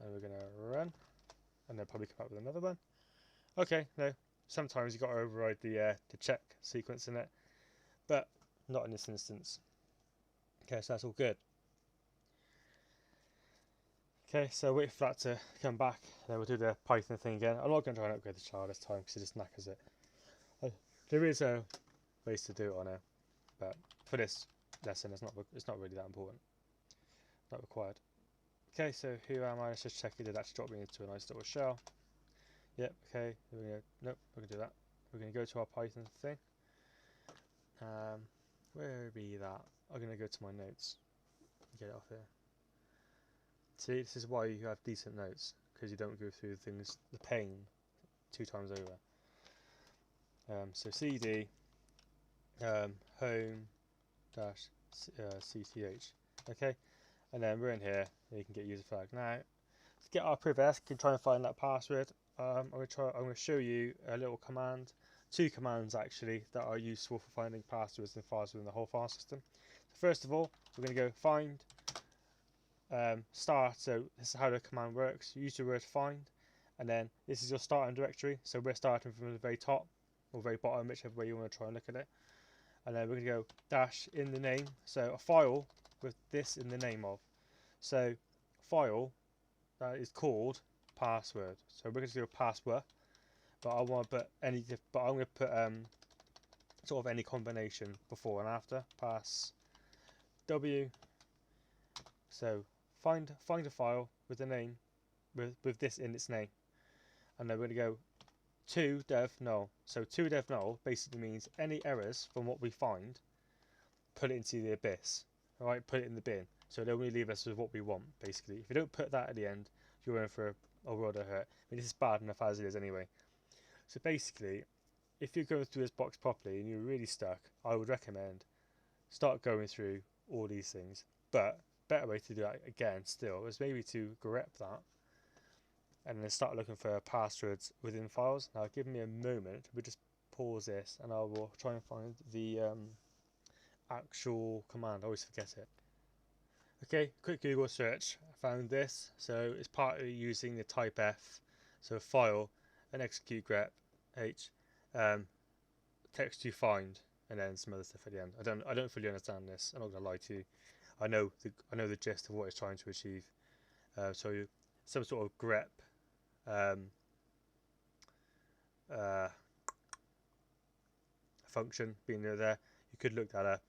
And we're going to run. And then probably come up with another one. Okay, no. Sometimes you've got to override the check sequence in it. But not in this instance. Okay, so that's all good. Okay, so wait for that to come back. Then we'll do the Python thing again. I'm not going to try and upgrade the child this time because it just knackers it. There is ways to do it on it, but for this lesson, it's not really that important. Not required. Okay, so who am I? Let's just check it did actually drop me into a nice little shell. Yep. Okay. Nope. We're gonna do that. We're gonna go to our Python thing. Where be that? I'm gonna go to my notes. Get it off here. See, this is why you have decent notes because you don't go through things the pain 2 times over. So cd home dash cch. Okay, and then we're in here. You can get user flag now. To get our Priv Esc, you can try and find that password. I'm going to show you a little command, 2 commands actually that are useful for finding passwords and files within the whole file system. So first of all, we're going to go find start. So this is how the command works. You use the word find, and then this is your starting directory. So we're starting from the very top or very bottom, whichever way you want to try and look at it. And then we're going to go dash in the name, so a file with this in the name of. So file that is called password. So we're going to do a password, but I want to put any. But I'm going to put sort of any combination before and after. Pass w. So find a file with the name with this in its name, and then we're going to go to dev null. So to dev null basically means any errors from what we find, put it into the abyss. Alright, put it in the bin. So it'll only leave us with what we want, basically. If you don't put that at the end, you're in for a world of hurt. I mean, this is bad enough as it is anyway. So basically, if you're going through this box properly and you're really stuck, I would recommend start going through all these things. But better way to do that again still is maybe to grep that and then start looking for passwords within files. Now give me a moment, we'll just pause this and I will try and find the actual command. I always forget it. Okay, quick Google search, I found this. So it's partly using the type F, so file and execute grep h, text to find, and then some other stuff at the end. I don't fully understand this. I'm not gonna lie to you. I know the gist of what it's trying to achieve. So some sort of grep function being there. You could look that up,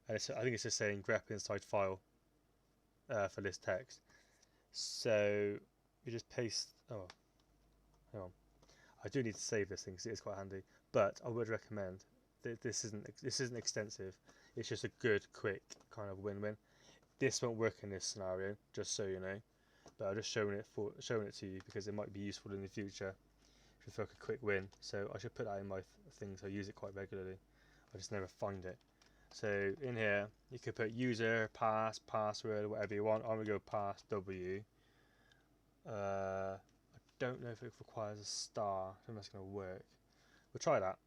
and I think it's just saying grep inside file for this text. So you just paste. Oh, hang on. I do need to save this thing because it is quite handy. But I would recommend that this isn't extensive. It's just a good, quick kind of win-win. This won't work in this scenario, just so you know. But I'm just showing it to you because it might be useful in the future if you feel like a quick win. So I should put that in my things. I use it quite regularly. I just never find it. So in here, you could put user, password, whatever you want. I'm gonna go pass W. I don't know if it requires a star. I think that's gonna work. We'll try that.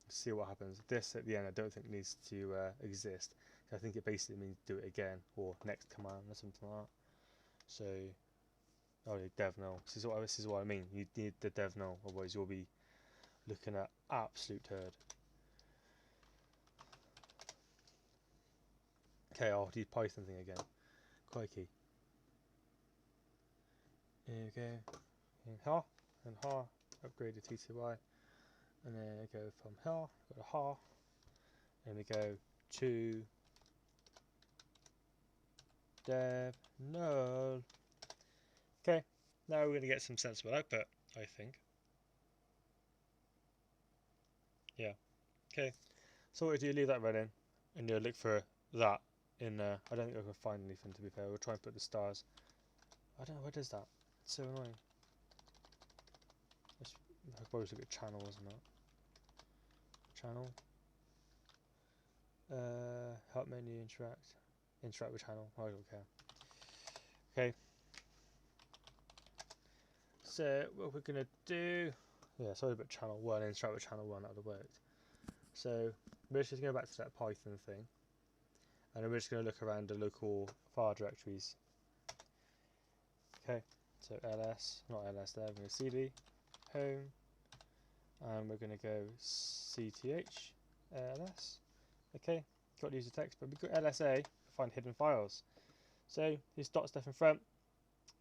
See what happens. This at the end, I don't think needs to exist. I think it basically means do it again or next command or something like that. So, oh, dev null. This is what I mean. You need the dev null, otherwise you'll be looking at absolute turd. Okay, I'll do Python thing again. Crikey. Here we go. In ha and ha. Upgrade to TTY. And then I go from ha, go to ha. And we go to dev null. Okay, now we're going to get some sensible output, I think. Yeah. Okay. So what do you leave that running, and you'll look for that in there. I don't think I can find anything, to be fair. We'll try and put the stars. I don't know, what is that? It's so annoying. I suppose look at channel, isn't it? Channel. Help menu, interact with channel. I don't care. Okay. So what we're gonna do? Yeah, sorry about channel 1. Interact with channel 1. That would have worked. So we're just going to go back to that Python thing, and we're just going to look around the local file directories. Okay, so ls, not ls there, we're going to cd, home, and we're going to go cth, ls. Okay, got user text, but we've got lsa to find hidden files. So this dot stuff in front,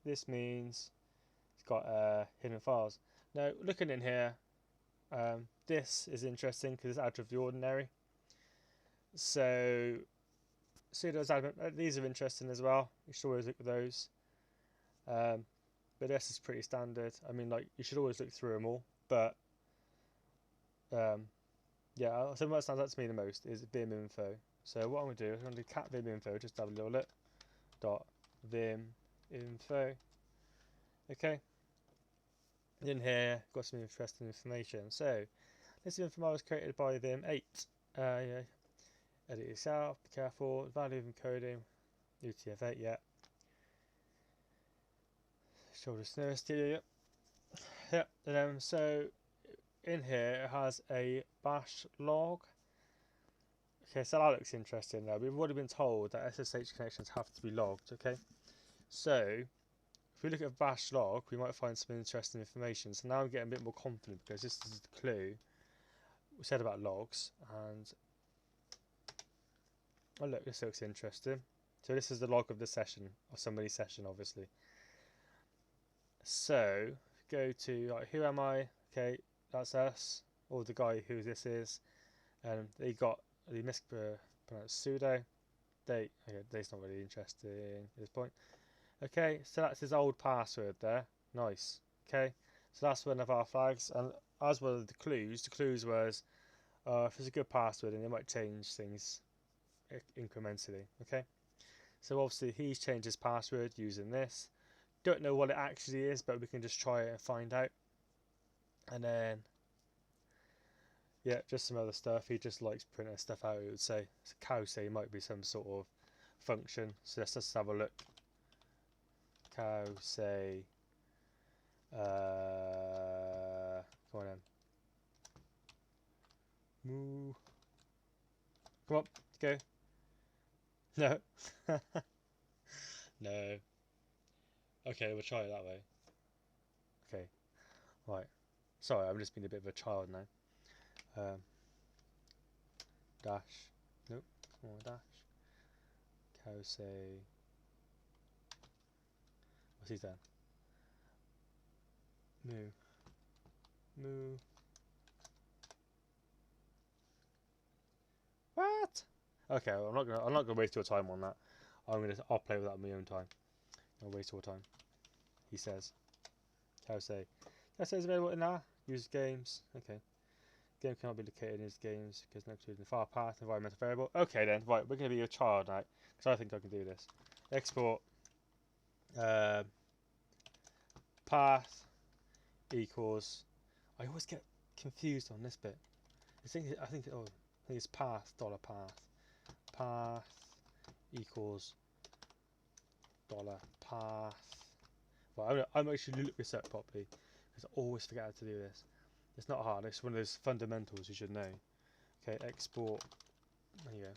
this means it's got hidden files. Now looking in here, this is interesting because it's out of the ordinary. So pseudo's admin, these are interesting as well. You should always look at those. But this is pretty standard. I mean, like, you should always look through them all. But yeah, so what stands out to me the most is vim info. So what I'm going to do is I'm going to do cat vim info, just have a little look. Dot vim info. Okay. In here, got some interesting information. So this info was created by vim8. Yeah. Edit yourself, be careful. Value of encoding, UTF-8, yeah. Shoulder snearest, yeah. So in here it has a bash log. Okay, so that looks interesting now. We've already been told that SSH connections have to be logged, okay? So if we look at bash log, we might find some interesting information. So now I'm getting a bit more confident because this is the clue we said about logs. And oh look, this looks interesting. So this is the log of the session, of somebody's session, obviously. So go to like, who am I? Okay, that's us, or the guy who this is. And they got the mispronounced sudo. Date. Okay, date's not really interesting at this point. Okay, so that's his old password there. Nice. Okay, so that's one of our flags, and as well as the clues was if it's a good password, and it might change things incrementally. Okay, so obviously he's changed his password using this. Don't know what it actually is, but we can just try it and find out. And then yeah, just some other stuff. He just likes printing stuff out. It would say it's a cow say might be some sort of function. So let's just have a look. Cow say come on then. Moo. Come on, go. No. No. Okay, we'll try it that way. Okay. Right. Sorry, I'm just being a bit of a child now. Dash. Nope. More dash. Cow say. What's he done? Moo. Moo. What? Okay, I'm not gonna waste your time on that. I'll play with that on my own time. I'll waste your time. He says. Cow say. Cow say is available in our use games. Okay. Game cannot be located in his games because not included in the file path environmental variable. Okay then, right, we're gonna be a child now because I think I can do this. Export path equals. I always get confused on this bit. I think it's path path equals $path. Well, I'm actually look this up properly because I always forget how to do this. It's not hard. It's one of those fundamentals you should know. Okay, export. There you go.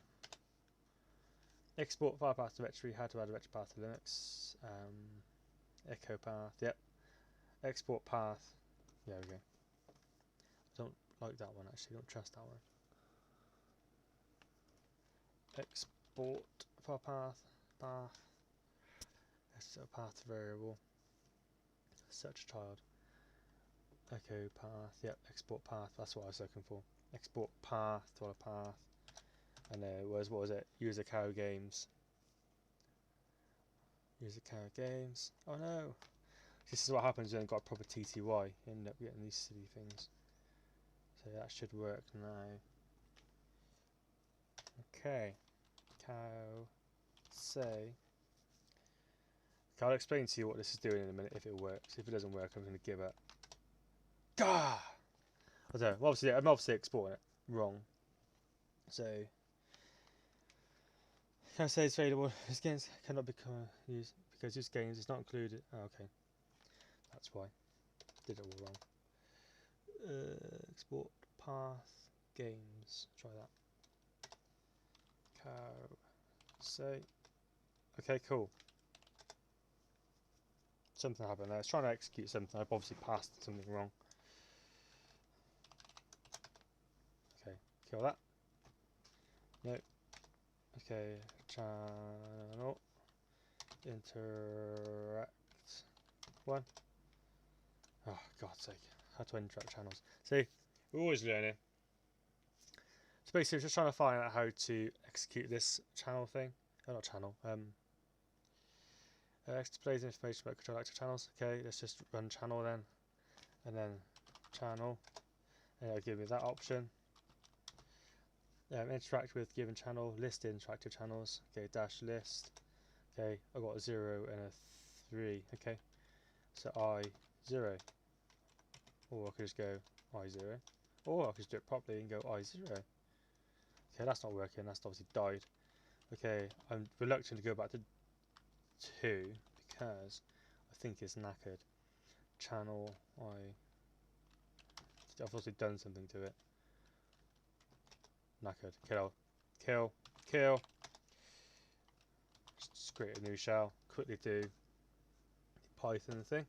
Export file path directory. How to add a directory path to Linux. Echo path. Yep. Export path. There we go. I don't like that one actually. I don't trust that one. Export file path. That's a path variable. Search child. Echo path. Yep. Export path. That's what I was looking for. Export path to a path. And there was, what was it? User cow games. User cow games. Oh no! This is what happens when I've got a proper TTY. You end up getting these silly things. So that should work now. Okay. Cow say. Okay, I'll explain to you what this is doing in a minute if it works. If it doesn't work, I'm going to give up. Gah! I don't know. I'm obviously exporting it wrong. So. Can I say it's available? This games cannot be used because this games is not included. Oh, okay, that's why. Did it all wrong. Export path games. Try that. Cow say. Okay, cool. Something happened there. It's trying to execute something. I've obviously passed something wrong. Okay, kill that. No. Okay, channel interact one. Oh, God's sake, how to interact channels. See, we're always learning. So basically, we're just trying to find out how to execute this channel thing. Oh, not channel. Displays information about control active channels. Okay, let's just run channel then, and then channel, and it'll give me that option. Interact with given channel, list interactive channels. Okay, dash list. Okay, I've got a 0 and a 3. Okay, so I0. Or I could just go I0. Or I could just do it properly and go I0. Okay, that's not working. That's obviously died. Okay, I'm reluctant to go back to 2 because I think it's knackered. Channel I've obviously done something to it. Knackered. Kill. Just create a new shell. Quickly do the Python thing.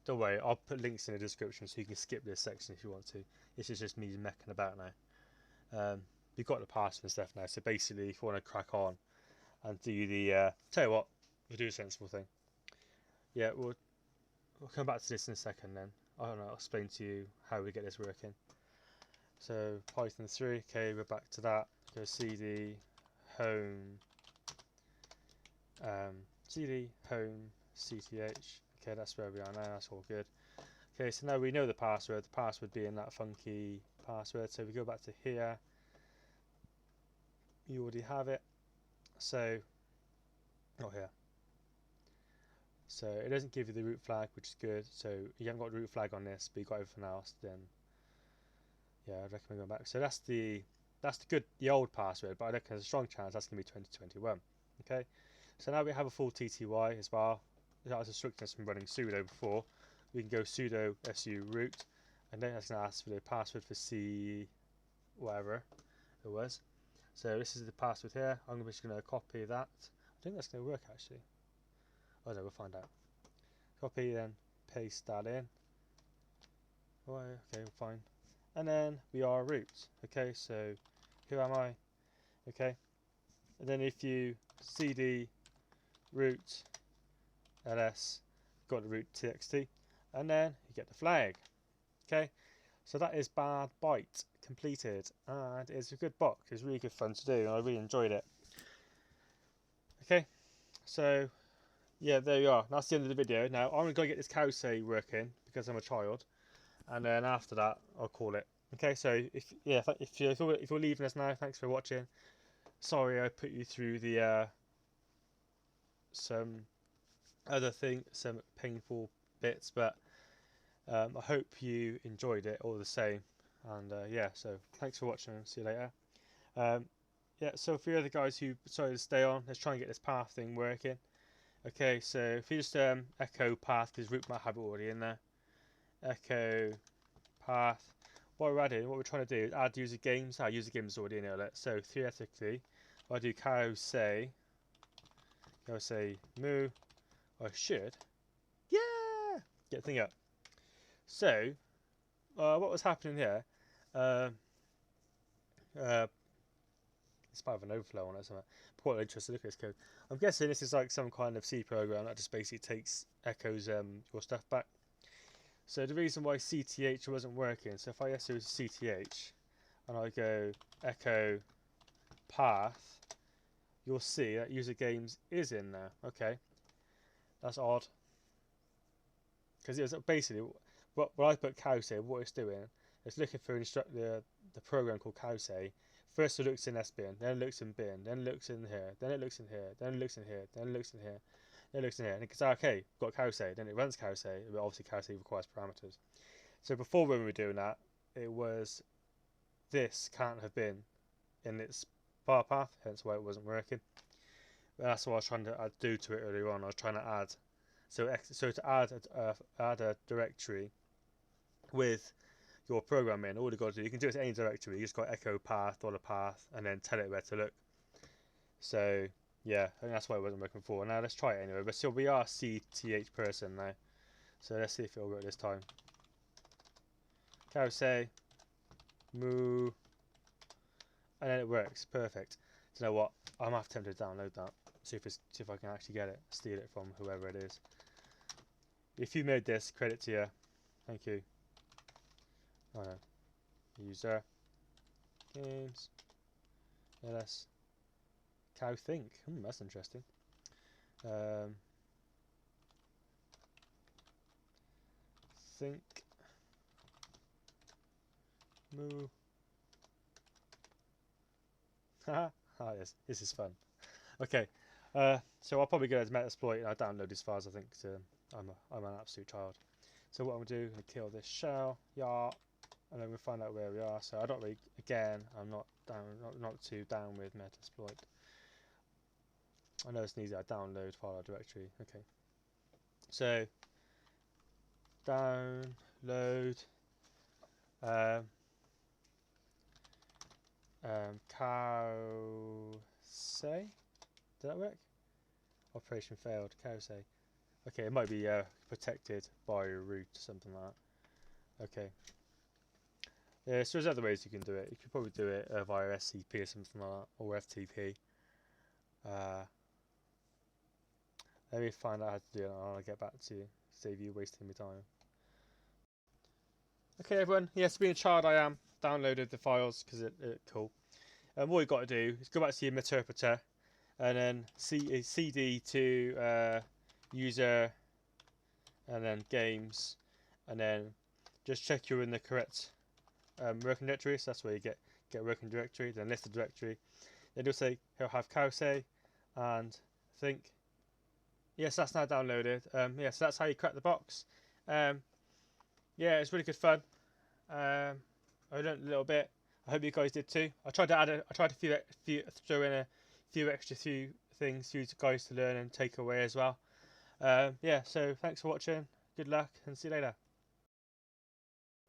Don't worry, I'll put links in the description so you can skip this section if you want to. This is just me mecking about now. We've got the password and stuff now, so basically if you want to crack on and do the tell you what, we'll do a sensible thing. Yeah, we'll come back to this in a second then. I'll explain to you how we get this working. So Python 3, okay, we're back to that. Go cd home cd home cth. Okay, that's where we are now. That's all good. Okay, so now we know the password being that funky password. So we go back to here, you already have it. So, not here. So it doesn't give you the root flag, which is good. So you haven't got the root flag on this, but you got everything else. Then, yeah, I'd recommend going back. So that's the the old password, but I reckon there's a strong chance that's gonna be 2021. Okay, so now we have a full TTY as well. That was restricting us from running sudo before. We can go sudo su root, and then that's gonna ask for the password for C, whatever it was. So this is the password here. I'm just gonna copy that. I think that's gonna work actually. Oh no, we'll find out. Copy, then paste that in. Oh, okay, fine. And then we are root. Okay, so who am I? Okay, and then if you cd root ls, got the root txt, and then you get the flag. Okay, so that is bad byte completed, and it's a good box. It's really good fun to do, and I really enjoyed it. Okay, so yeah, there you are. That's the end of the video. Now I'm going to get this cowsay working because I'm a child, and then after that I'll call it. Okay, so if you're leaving us now, thanks for watching. Sorry I put you through the some some painful bits, but I hope you enjoyed it all the same. And yeah, so thanks for watching. See you later. Yeah, so for the other guys who decided to stay on, let's try and get this path thing working. Okay, so if you just echo path, because root might have it already in there. Echo path. What we're adding, what we're trying to do is add user games. Our user games is already in there. So theoretically, if I do cowsay moo, I should, yeah, get the thing up. So what was happening here? It's part of an overflow on it or something. Quite interested. Look at this code. I'm guessing this is like some kind of C program that just basically echoes your stuff back. So the reason why CTH wasn't working, so if I SO CTH and I go echo path, you'll see that user games is in there. Okay, that's odd. Because it was basically when I put cowsay, what it's doing, it's looking for the program called cowsay. First it looks in SBin, then it looks in bin, then it looks in here, then it looks in here, then it looks in here, then it looks in here, then it looks in here, and it goes, okay, got cowsay, then it runs cowsay, but obviously cowsay requires parameters. So before when we were doing that, it was this can't have been in its bar path, hence why it wasn't working. But that's what I was trying to do to it earlier on. I was trying to add, so to add a directory with your program in, all you got to do, you can do it to any directory, you just got echo path or the path and then tell it where to look. So yeah, I think that's why it wasn't working before. Now let's try it anyway. But still, we are CTH person now, so let's see if it'll work this time. Cowsay moo, and then it works perfect. Do you know what, I'm half tempted to download that, see if I can actually get it, steal it from whoever it is. If you made this, credit to you, thank you. Oh no. User games ls cow think. That's interesting. Think moo. Haha. Yes, this is fun. Okay, so I'll probably go to Metasploit and I'll download these files. I think I'm an absolute child. So what I'm gonna do, I'm gonna kill this shell, yeah. And then we'll find out where we are. So I don't really, again, I'm not too down with Metasploit. I know it's an easy download file directory. Okay. So download cowsay. Did that work? Operation failed. Cowsay. Okay, it might be protected by root or something like that. Okay. Yeah, so there's other ways you can do it. You could probably do it via SCP or something like that, or FTP. Let me find out how to do it and I'll get back to you, save you wasting my time. Okay everyone, yes, being a child I am, downloaded the files because it's cool. And what you've got to do is go back to your interpreter and then CD to user and then games, and then just check you're in the correct working directory. So that's where you get working directory, then list the directory. Then you'll say he'll have Kause, and I think yes, that's now downloaded. Yeah, so that's how you crack the box. Yeah, it's really good fun. I learned a little bit. I hope you guys did too. I tried to throw in a few extra things for you guys to learn and take away as well. Yeah, so thanks for watching. Good luck and see you later.